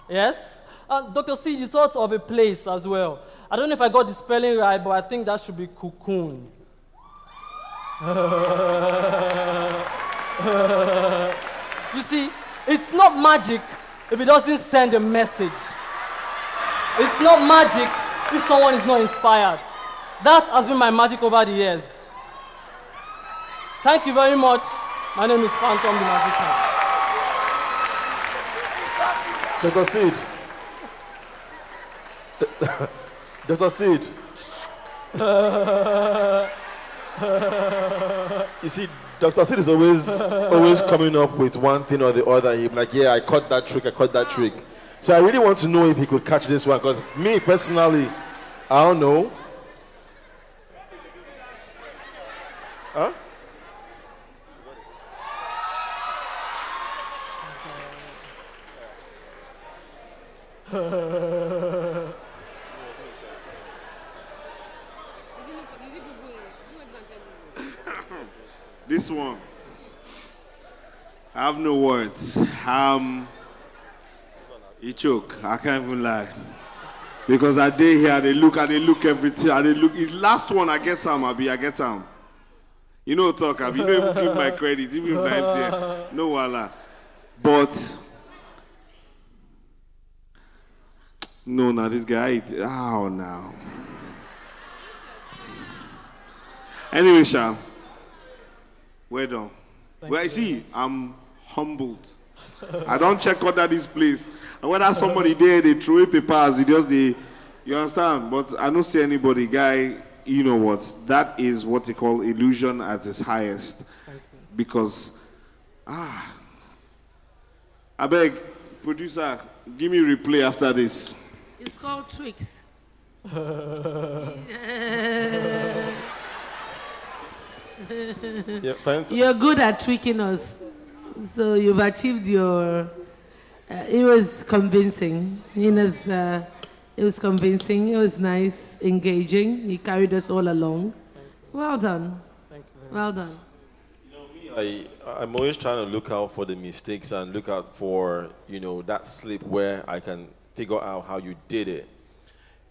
yes? And Dr. C, you thought of a place as well. I don't know if I got the spelling right, but I think that should be cocoon. You see, it's not magic if it doesn't send a message. It's not magic if someone is not inspired. That has been my magic over the years. Thank you very much. My name is Phantom the Magician. Dr. Seed. You see, Dr. Seed is always coming up with one thing or the other. He's like, yeah, I caught that trick. So I really want to know if he could catch this one, because me personally, I don't know. Huh? This one, I have no words. You choke. I can't even lie. Because I day here, they look everything. The last one I get time, I get time. You know talk, you don't even give my credit, even if I'm here. No wala. But no, now this guy, how now? Anyway, Sha, well done. Well, I see, I'm humbled. I don't check under this place. And whether somebody there, they throw away papers, you understand? But I don't see anybody, guy, you know what? That is what they call illusion at its highest. Because, I beg, producer, give me replay after this. It's called tricks. You're good at tricking us. So you've achieved your... it was convincing. It was convincing. It was nice, engaging. You carried us all along. Well done. Thank you very well done. I'm always trying to look out for the mistakes and look out for, that slip where I can figure out how you did it.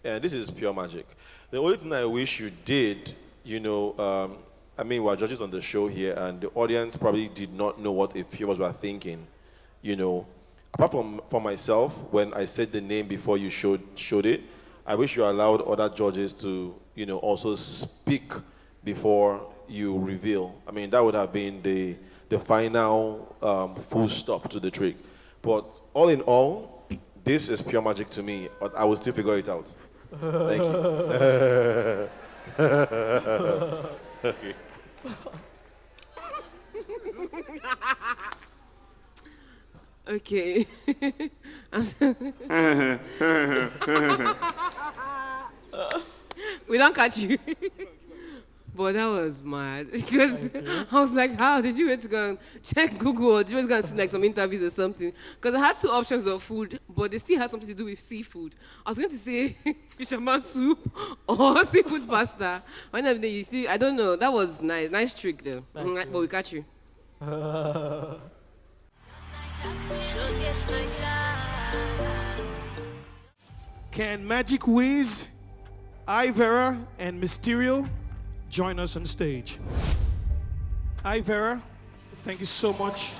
And this is pure magic. The only thing I wish you did, we're judges on the show here, and the audience probably did not know what a few of us were thinking, Apart from myself, when I said the name before you showed it, I wish you allowed other judges to, also speak before you reveal. That would have been the final full stop to the trick. But all in all, this is pure magic to me, but I will still figure it out. Thank you. Okay. Okay. We don't catch you. But that was mad. Because I was like, how did you wait to go and check Google, or did you just go and see like some interviews or something? Because I had two options of food, but they still had something to do with seafood. I was going to say fisherman soup or seafood pasta. One of you see, I don't know. That was nice. Nice trick though. But we catch you. Showcase Naija. Can Magic Wiz, Ivera, and Mysterio join us on stage? Ivera, thank you so much,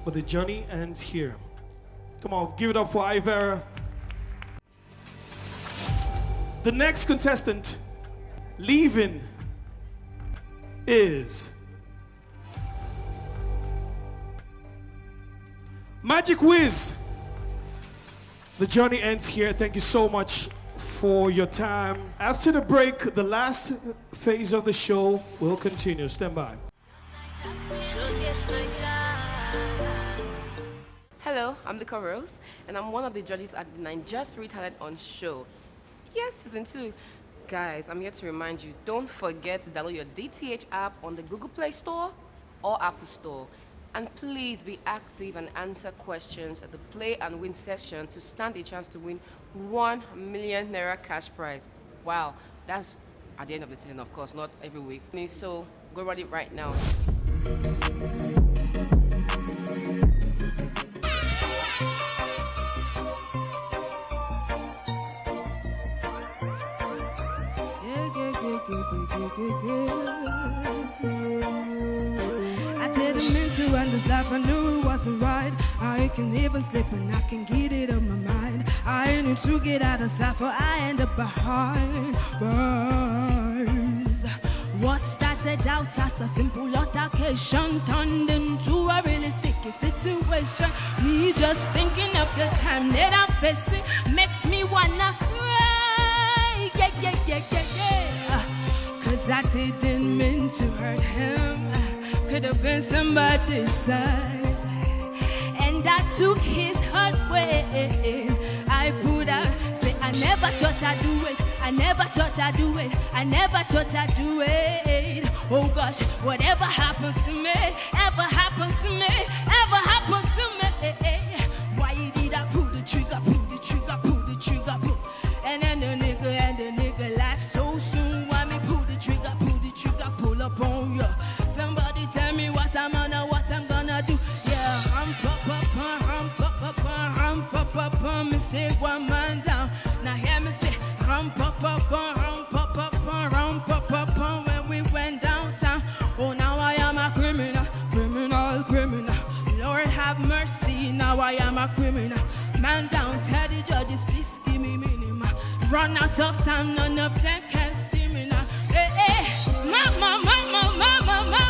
but the journey ends here. Come on, give it up for Ivera. The next contestant leaving is Magic Wiz. The journey ends here. Thank you so much for your time. After the break, the last phase of the show will continue. Stand by. Hello, I'm Liquorose, and I'm one of the judges at the De9jaSpirit Talent Hunt show. Yes, season 2. Guys, I'm here to remind you, don't forget to download your DTH app on the Google Play Store or Apple Store. And please be active and answer questions at the Play and Win session to stand a chance to win 1 million naira cash prize. Wow, that's at the end of the season, of course, not every week. So go run it right now. I didn't mean to end this life, I knew it wasn't right. I can even sleep and I can get it on my mind. I need to get out of sight, for I end up behind bars. What started out as a simple altercation turned into a really sticky situation. Me just thinking of the time that I'm facing makes me wanna cry. Yeah. Cause I didn't mean to hurt him. Could have been somebody's son. And I took his heart away. I put out, say I never thought I'd do it. I never thought I'd do it. I never thought I'd do it. Oh gosh, whatever happens to me, ever happens to me, ever happens to me. Why did I pull the trigger, pull the trigger, pull the trigger, pull? And then the nigga left so soon. Why me pull the trigger, pull up on ya? Somebody tell me what I'm gonna do. Yeah, I'm me say one man down. Now hear me say when we went downtown. Oh, now I am a criminal. Lord have mercy, now I am a criminal. Man down, tell the judges, please give me minimum. Run out of time, none of them can see me now. Hey, mama,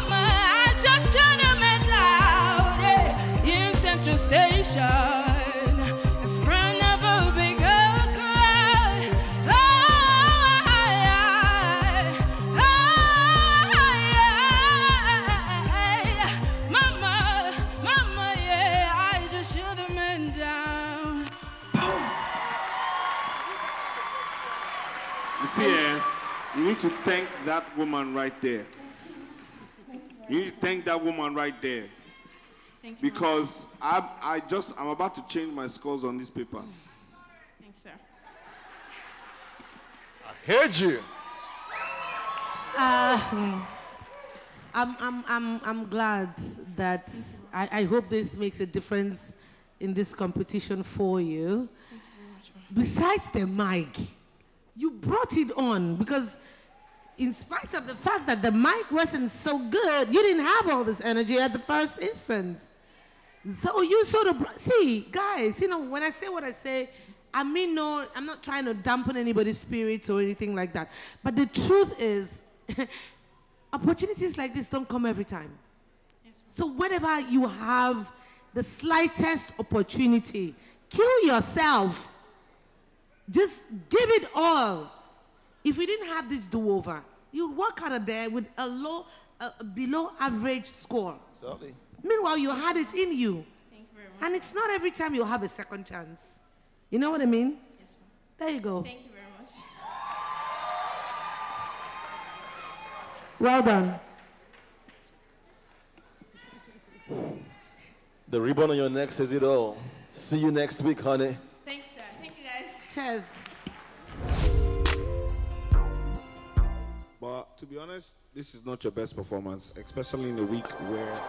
I just should have met loud in Central Station. You need to thank that woman right there. You need to thank that woman right there. Thank you. Because I'm about to change my scores on this paper. Thank you, sir. I heard you. I'm glad that I hope this makes a difference in this competition for you. Thank you very much. Besides the mic, you brought it on because in spite of the fact that the mic wasn't so good, you didn't have all this energy at the first instance. So you sort of, see, guys, you know, when I say what I say, I mean, no, I'm not trying to dampen anybody's spirits or anything like that. But the truth is, opportunities like this don't come every time. Yes, so whenever you have the slightest opportunity, kill yourself. Just give it all. If we didn't have this do-over, you'd walk out of there with a below average score. Exactly. Meanwhile, you had it in you. Thank you very much. And it's not every time you'll have a second chance. You know what I mean? Yes, ma'am. There you go. Thank you very much. Well done. The ribbon on your neck says it all. See you next week, honey. Thank you, sir. Thank you, guys. Cheers. But to be honest, this is not your best performance, especially in a week where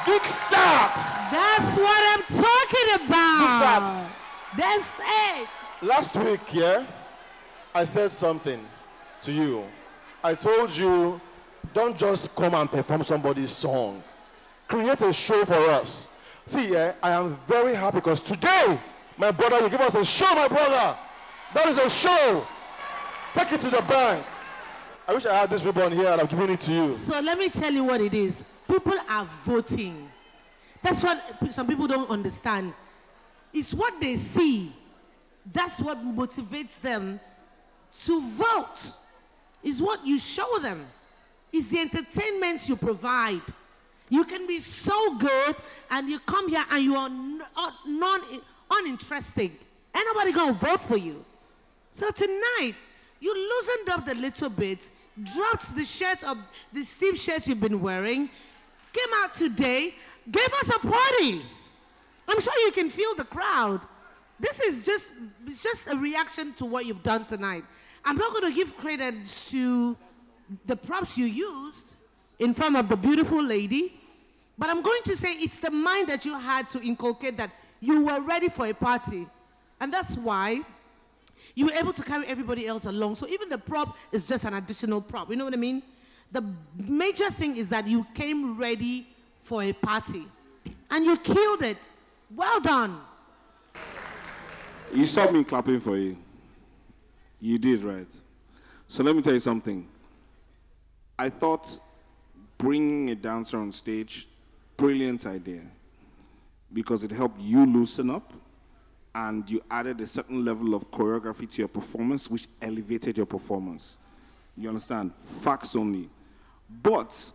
Big sacks. That's what I'm talking about. Big sacks. That's it. Last week, yeah, I said something to you. I told you, don't just come and perform somebody's song. Create a show for us. See, yeah, I am very happy because today, my brother, you give us a show, my brother. That is a show. Take it to the bank. I wish I had this ribbon here and I'm giving it to you. So let me tell you what it is. People are voting. That's what some people don't understand. It's what they see. That's what motivates them to vote. It's what you show them. It's the entertainment you provide. You can be so good and you come here and you are uninteresting. Ain't nobody gonna vote for you. So tonight, you loosened up the little bit, dropped the shirt of the Steve shirt you've been wearing, came out today, gave us a party. I'm sure you can feel the crowd. This is just a reaction to what you've done tonight. I'm not going to give credit to the props you used in front of the beautiful lady, but I'm going to say it's the mind that you had to inculcate that you were ready for a party. And that's why you were able to carry everybody else along. So even the prop is just an additional prop. You know what I mean? The major thing is that you came ready for a party. And you killed it. Well done. You saw me clapping for you. You did, right? So let me tell you something. I thought bringing a dancer on stage, brilliant idea. Because it helped you loosen up and you added a certain level of choreography to your performance, which elevated your performance. You understand? Facts only. But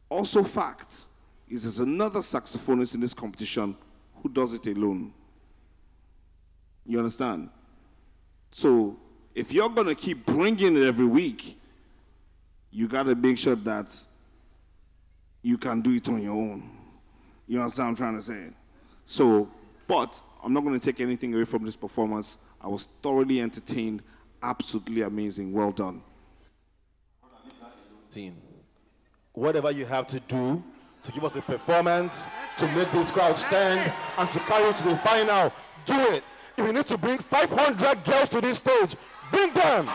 also fact is there's another saxophonist in this competition who does it alone. You understand? So if you're going to keep bringing it every week, you got to make sure that you can do it on your own. You understand what I'm trying to say? So, but I'm not going to take anything away from this performance. I was thoroughly entertained. Absolutely amazing. Well done. Whatever you have to do to give us a performance, to make this crowd stand, and to carry it to the final, do it. If you need to bring 500 girls to this stage, bring them.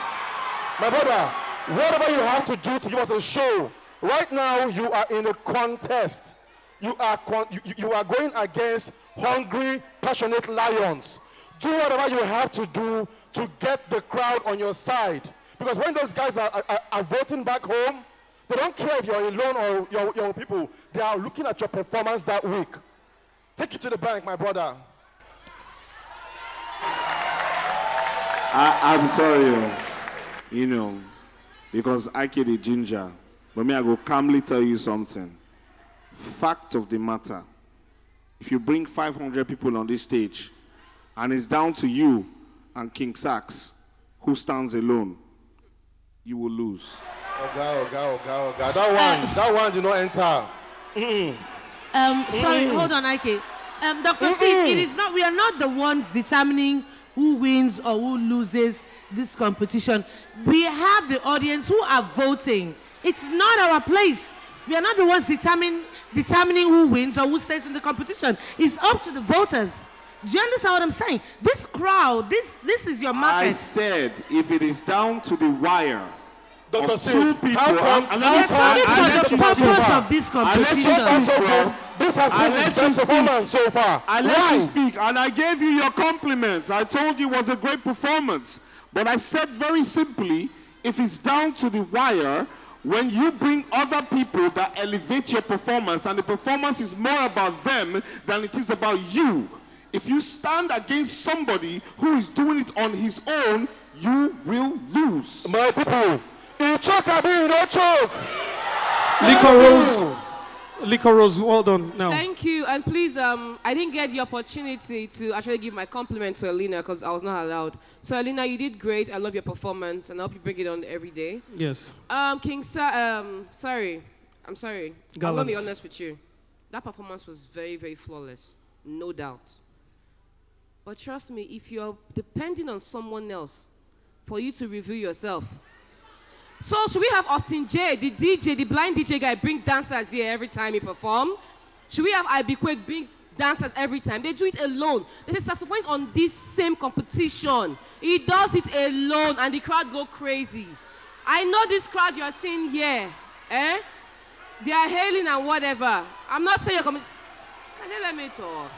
My brother, whatever you have to do to give us a show. Right now, you are in a contest. You are going against hungry, passionate lions. Do whatever you have to do to get the crowd on your side. Because when those guys are voting back home, they don't care if you're alone or your people. They are looking at your performance that week. Take it to the bank, my brother. I'm sorry, you know, because I kid the ginger. But me, I go calmly tell you something. Fact of the matter. If you bring 500 people on this stage, and it's down to you and King Sax, who stands alone, you will lose. Okay. That one did not enter. Sorry, hold on, Ike. Dr. Steve, it is not, we are not the ones determining who wins or who loses this competition. We have the audience who are voting. It's not our place. We are not the ones determining who wins or who stays in the competition. It's up to the voters. Do you understand what I'm saying? This crowd, this is your market. I said, if it is down to the wire, Dr. two Sid, people, how come Let's talk for the purpose of this competition. This has been the best performance so far. I let you speak, and I gave you your compliments. I told you it was a great performance. But I said very simply, if it's down to the wire, when you bring other people that elevate your performance, and the performance is more about them than it is about you, if you stand against somebody who is doing it on his own, you will lose. My people, you choke, I mean, no choke. Liquorose, well done. Now. Thank you, and please, I didn't get the opportunity to actually give my compliment to Alina because I was not allowed. So Alina, you did great. I love your performance, and I hope you bring it on every day. Yes. I'm sorry. I'm going to be honest with you. That performance was very, very flawless, no doubt. But trust me, if you're depending on someone else for you to review yourself. So should we have Austin J, the DJ, the blind DJ guy, bring dancers here every time he perform? Should we have Ibikwek being dancers every time? They do it alone. There's a saxophonist on this same competition. He does it alone, and the crowd go crazy. I know this crowd you are seeing here. Eh? They are hailing and whatever. I'm not saying you're coming. Can they let me talk?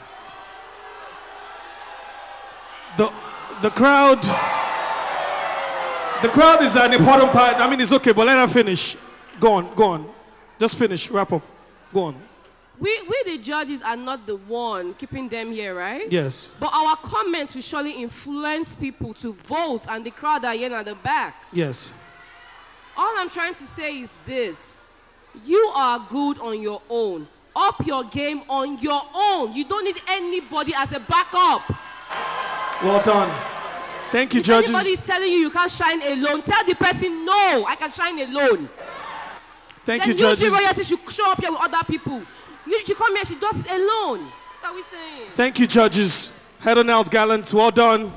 The crowd is an important part. I mean, it's okay, but let her finish. Go on. Just finish, wrap up. Go on. We the judges are not the one keeping them here, right? Yes. But our comments will surely influence people to vote, and the crowd are here at the back. Yes. All I'm trying to say is this. You are good on your own. Up your game on your own. You don't need anybody as a backup. Well done. Thank you, if judges. anybody is telling you can't shine alone, tell the person, no, I can shine alone. Thank then you, judges. Then royalty should show up here with other people. She come here, she does it alone. What are we saying? Thank you, judges. Head on out, gallants. Well done.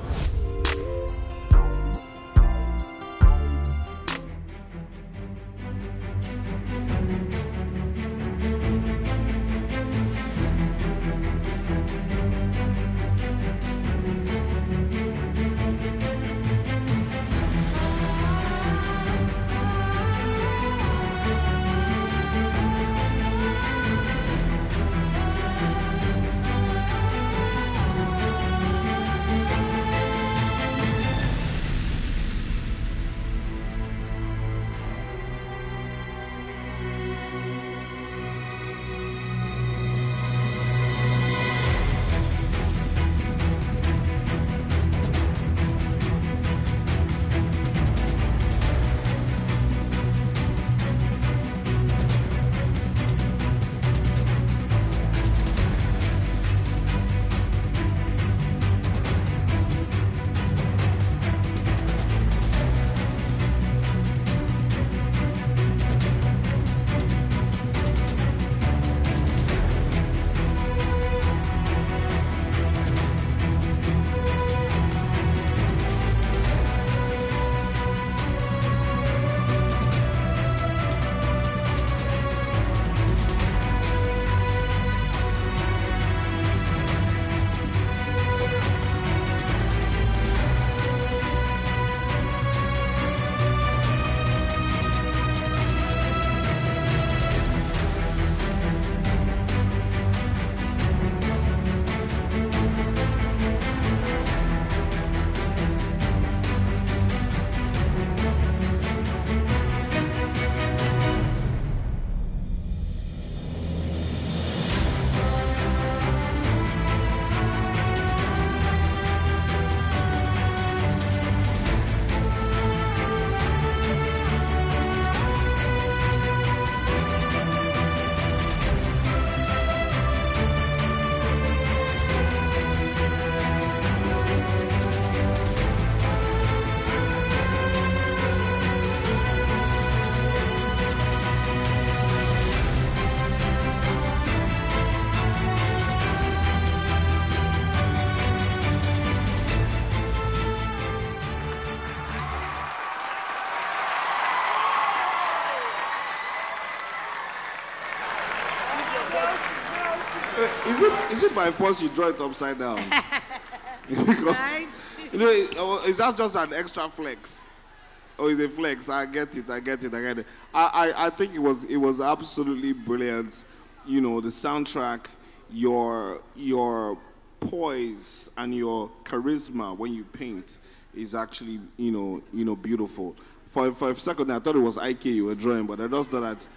Is it by force you draw it upside down? Because, is that just an extra flex? Or is it flex? I get it. I think it was absolutely brilliant. You know, the soundtrack, your poise and your charisma when you paint is actually, beautiful. For a second, I thought it was IK you were drawing, but I just thought that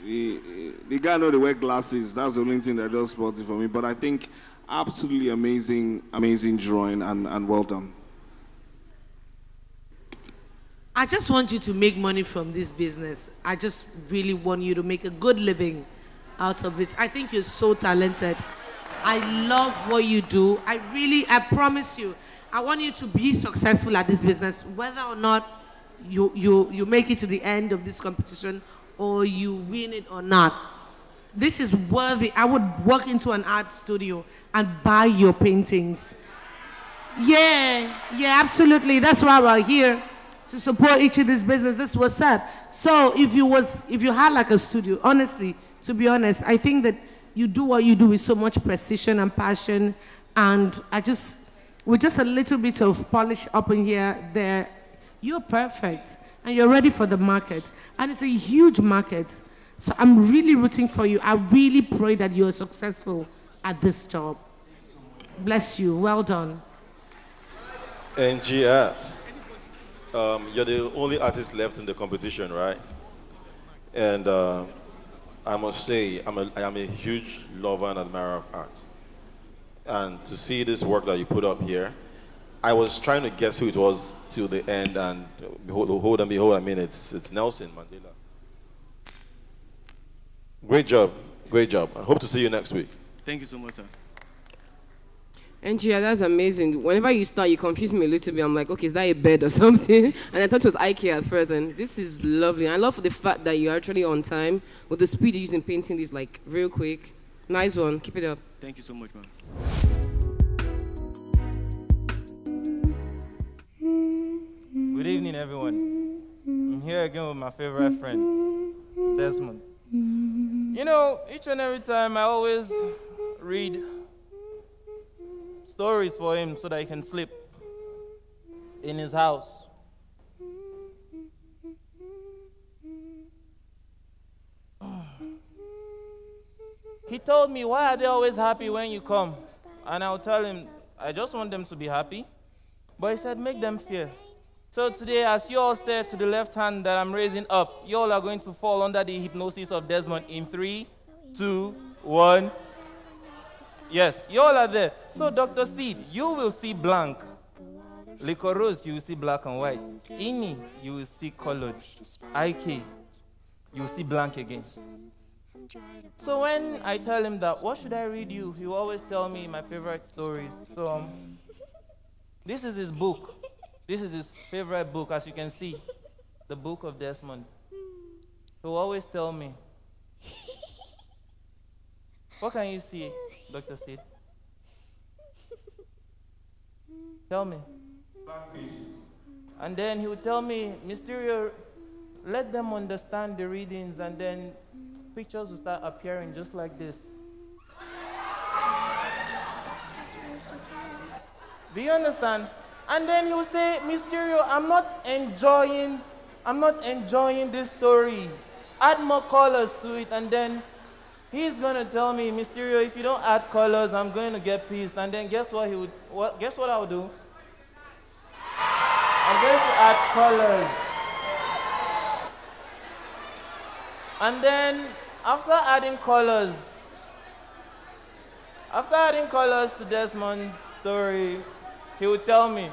the guy know they wear glasses. That's the only thing that does spot it for me. But I think absolutely amazing drawing and well done. I just want you to make money from this business. I just really want you to make a good living out of it. I think you're so talented. I love what you do. I promise you, I want you to be successful at this business, whether or not you make it to the end of this competition or you win it or not. This is worthy. I would walk into an art studio and buy your paintings. Yeah, absolutely. That's why we're here, to support each of this business. This was sad. So if you had like a studio, honestly, to be honest, I think that you do what you do with so much precision and passion, and with just a little bit of polish up in here, there, you're perfect, and you're ready for the market, and it's a huge market. So I'm really rooting for you. I really pray that you're successful at this job. Bless you. Well done. NG Art, you're the only artist left in the competition, right? And I must say, I am a huge lover and admirer of art. And to see this work that you put up here, I was trying to guess who it was till the end, and behold, I mean, it's Nelson Mandela. Great job, great job. I hope to see you next week. Thank you so much, sir. And yeah, that's amazing. Whenever you start, you confuse me a little bit. I'm like, okay, is that a bed or something? And I thought it was IKEA at first, and this is lovely. I love the fact that you're actually on time with the speed you're using painting this, like, real quick. Nice one. Keep it up. Thank you so much, man. Good evening, everyone. I'm here again with my favorite friend, Desmond. You know, each and every time I always read stories for him so that he can sleep in his house. He told me, why are they always happy when you come? And I'll tell him, I just want them to be happy. But he said, make them fear. So today, as you all stare to the left hand that I'm raising up, you all are going to fall under the hypnosis of Desmond in 3, 2, 1. Yes, you all are there. So Dr. Seed, you will see blank. Liquorose, you will see black and white. Ini, you will see colored. IK, you will see blank again. So when I tell him that, what should I read you? He will always tell me my favorite stories. So this is his book. This is his favorite book, as you can see, the book of Desmond. He will always tell me. What can you see, Dr. Sid? Tell me. And then he would tell me, Mysterio, let them understand the readings, and then pictures will start appearing just like this. Do you understand? And then he will say, Mysterio, I'm not enjoying this story. Add more colors to it. And then he's going to tell me, Mysterio, if you don't add colors, I'm going to get pissed. And then guess what I would do? I'm going to add colors. And then after adding colors to Desmond's story, he would tell me,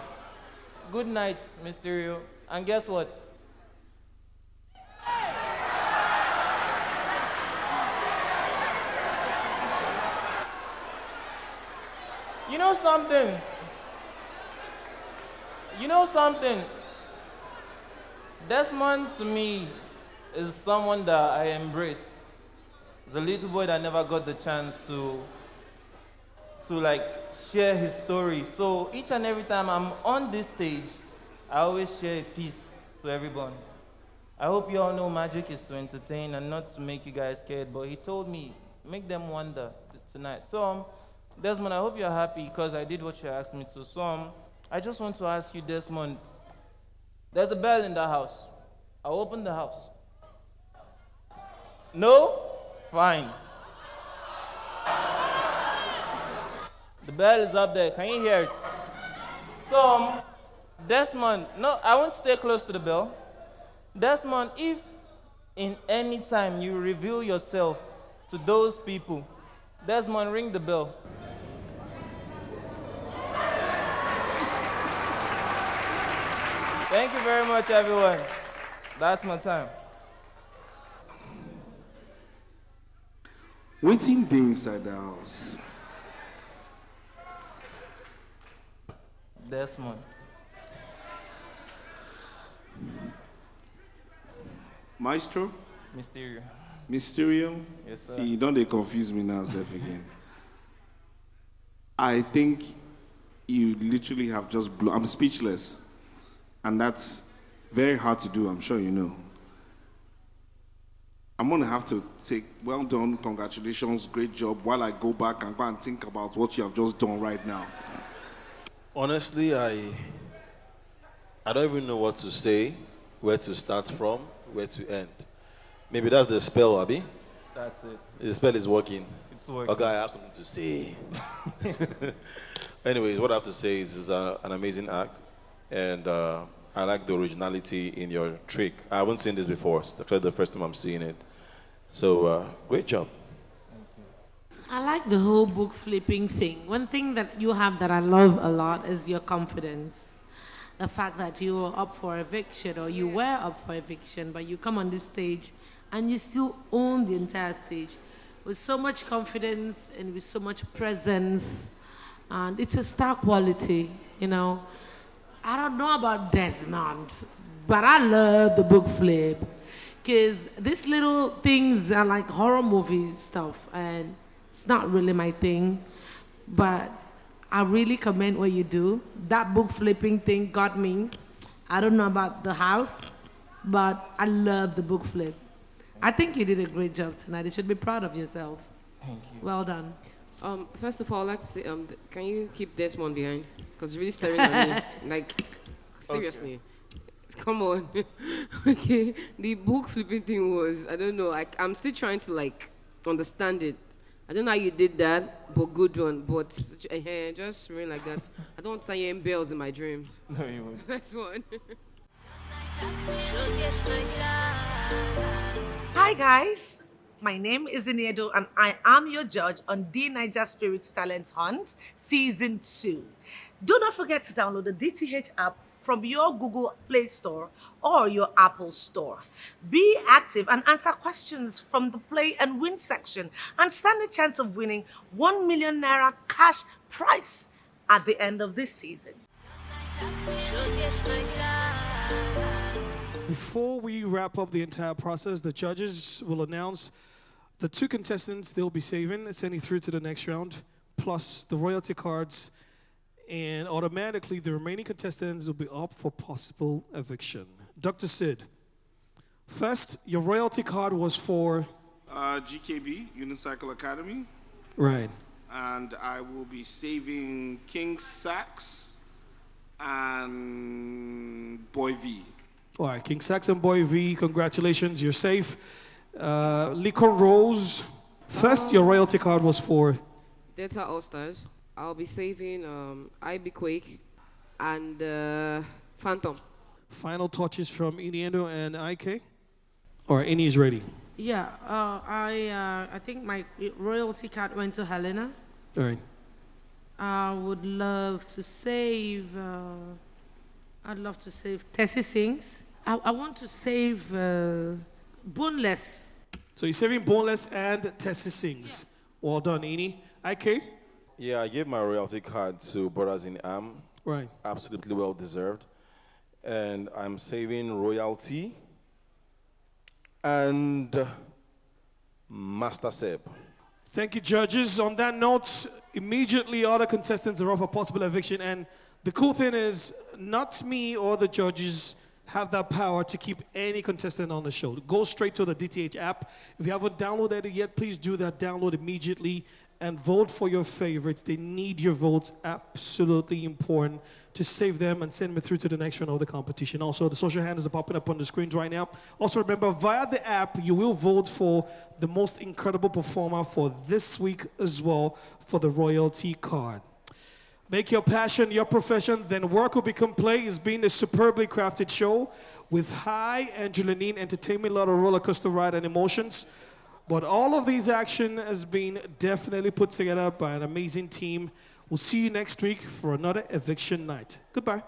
good night, Mysterio. And guess what? You know something? Desmond, to me, is someone that I embrace. He's a little boy that never got the chance to share his story. So each and every time I'm on this stage, I always share a piece to everyone. I hope you all know magic is to entertain and not to make you guys scared, but he told me, make them wonder tonight. So Desmond, I hope you're happy because I did what you asked me to. So I just want to ask you, Desmond, there's a bell in the house. I'll open the house. No? Fine. The bell is up there. Can you hear it? So, Desmond, no, I won't stay close to the bell. Desmond, if in any time you reveal yourself to those people, Desmond, ring the bell. Thank you very much, everyone. That's my time. Waiting day inside the house. Desmond. Maestro? Mysterio. Mysterio? Yes, sir. See, don't they confuse me now, Seth, again. I think you literally have just I'm speechless. And that's very hard to do, I'm sure you know. I'm going to have to say, well done, congratulations, great job, while I go back and go and think about what you have just done right now. Honestly, I don't even know what to say, where to start from, where to end. Maybe that's the spell, Abi. That's it. The spell is working. It's working. Okay, I have something to say. Anyways, what I have to say is an amazing act, and I like the originality in your trick. I haven't seen this before. It's actually the first time I'm seeing it. So, great job. I like the whole book flipping thing. One thing that you have that I love a lot is your confidence. The fact that you were up for eviction, or you were up for eviction, but you come on this stage and you still own the entire stage with so much confidence and with so much presence. And it's a star quality, you know. I don't know about Desmond, but I love the book flip. Because these little things are like horror movie stuff, and it's not really my thing. But I really commend what you do. That book flipping thing got me. I don't know about the house, but I love the book flip. I think you did a great job tonight. You should be proud of yourself. Thank you. Well done. First of all, I'd like to say, can you keep Desmond behind? Because he's really staring at me. Like, seriously. Okay. Come on. Okay. The book flipping thing was, I don't know, I'm still trying to, like, understand it. I don't know how you did that, but good one. But just remain like that. I don't want to start hearing bells in my dreams. No, you won't. Next one. Hi guys, my name is Inedo and I am your judge on De9jaSpirit Talent Hunt Season 2. Do not forget to download the DTH app from your Google Play Store or your Apple Store. Be active and answer questions from the play and win section and stand a chance of winning 1 million naira cash prize at the end of this season. Before we wrap up the entire process, the judges will announce the 2 contestants they'll be sending through to the next round, plus the royalty cards, and automatically the remaining contestants will be up for possible eviction. Dr. Sid, first, your royalty card was for? GKB, Unicycle Academy. Right. And I will be saving King Sax and Boy V. All right, King Sax and Boy V, congratulations, you're safe. Liquorose, first, your royalty card was for? Delta All-Stars. I'll be saving IB Quake and Phantom. Final touches from Iniendo and IK? Or Ini is ready? Yeah, I think my royalty card went to Helena. All right. I would love to save, I'd love to save Tessie Sings. I want to save Boneless. So you're saving Boneless and Tessie Sings. Yeah. Well done, Ini. IK? Yeah, I gave my royalty card to Brothers in Am. Right. Absolutely well deserved. And I'm saving Royalty and Master Seb. Thank you, judges. On that note, immediately other contestants are up for possible eviction. And the cool thing is, not me or the judges have that power to keep any contestant on the show. Go straight to the DTH app. If you haven't downloaded it yet, please do that. Download immediately and vote for your favorites. They need your votes. Absolutely important to save them and send them through to the next round of the competition. Also, the social handles are popping up on the screens right now. Also, remember, via the app, you will vote for the most incredible performer for this week as well for the royalty card. Make your passion your profession, then work will become play. It's been a superbly crafted show with high adrenaline entertainment, a lot of roller coaster ride and emotions. But all of these action has been definitely put together by an amazing team. We'll see you next week for another eviction night. Goodbye.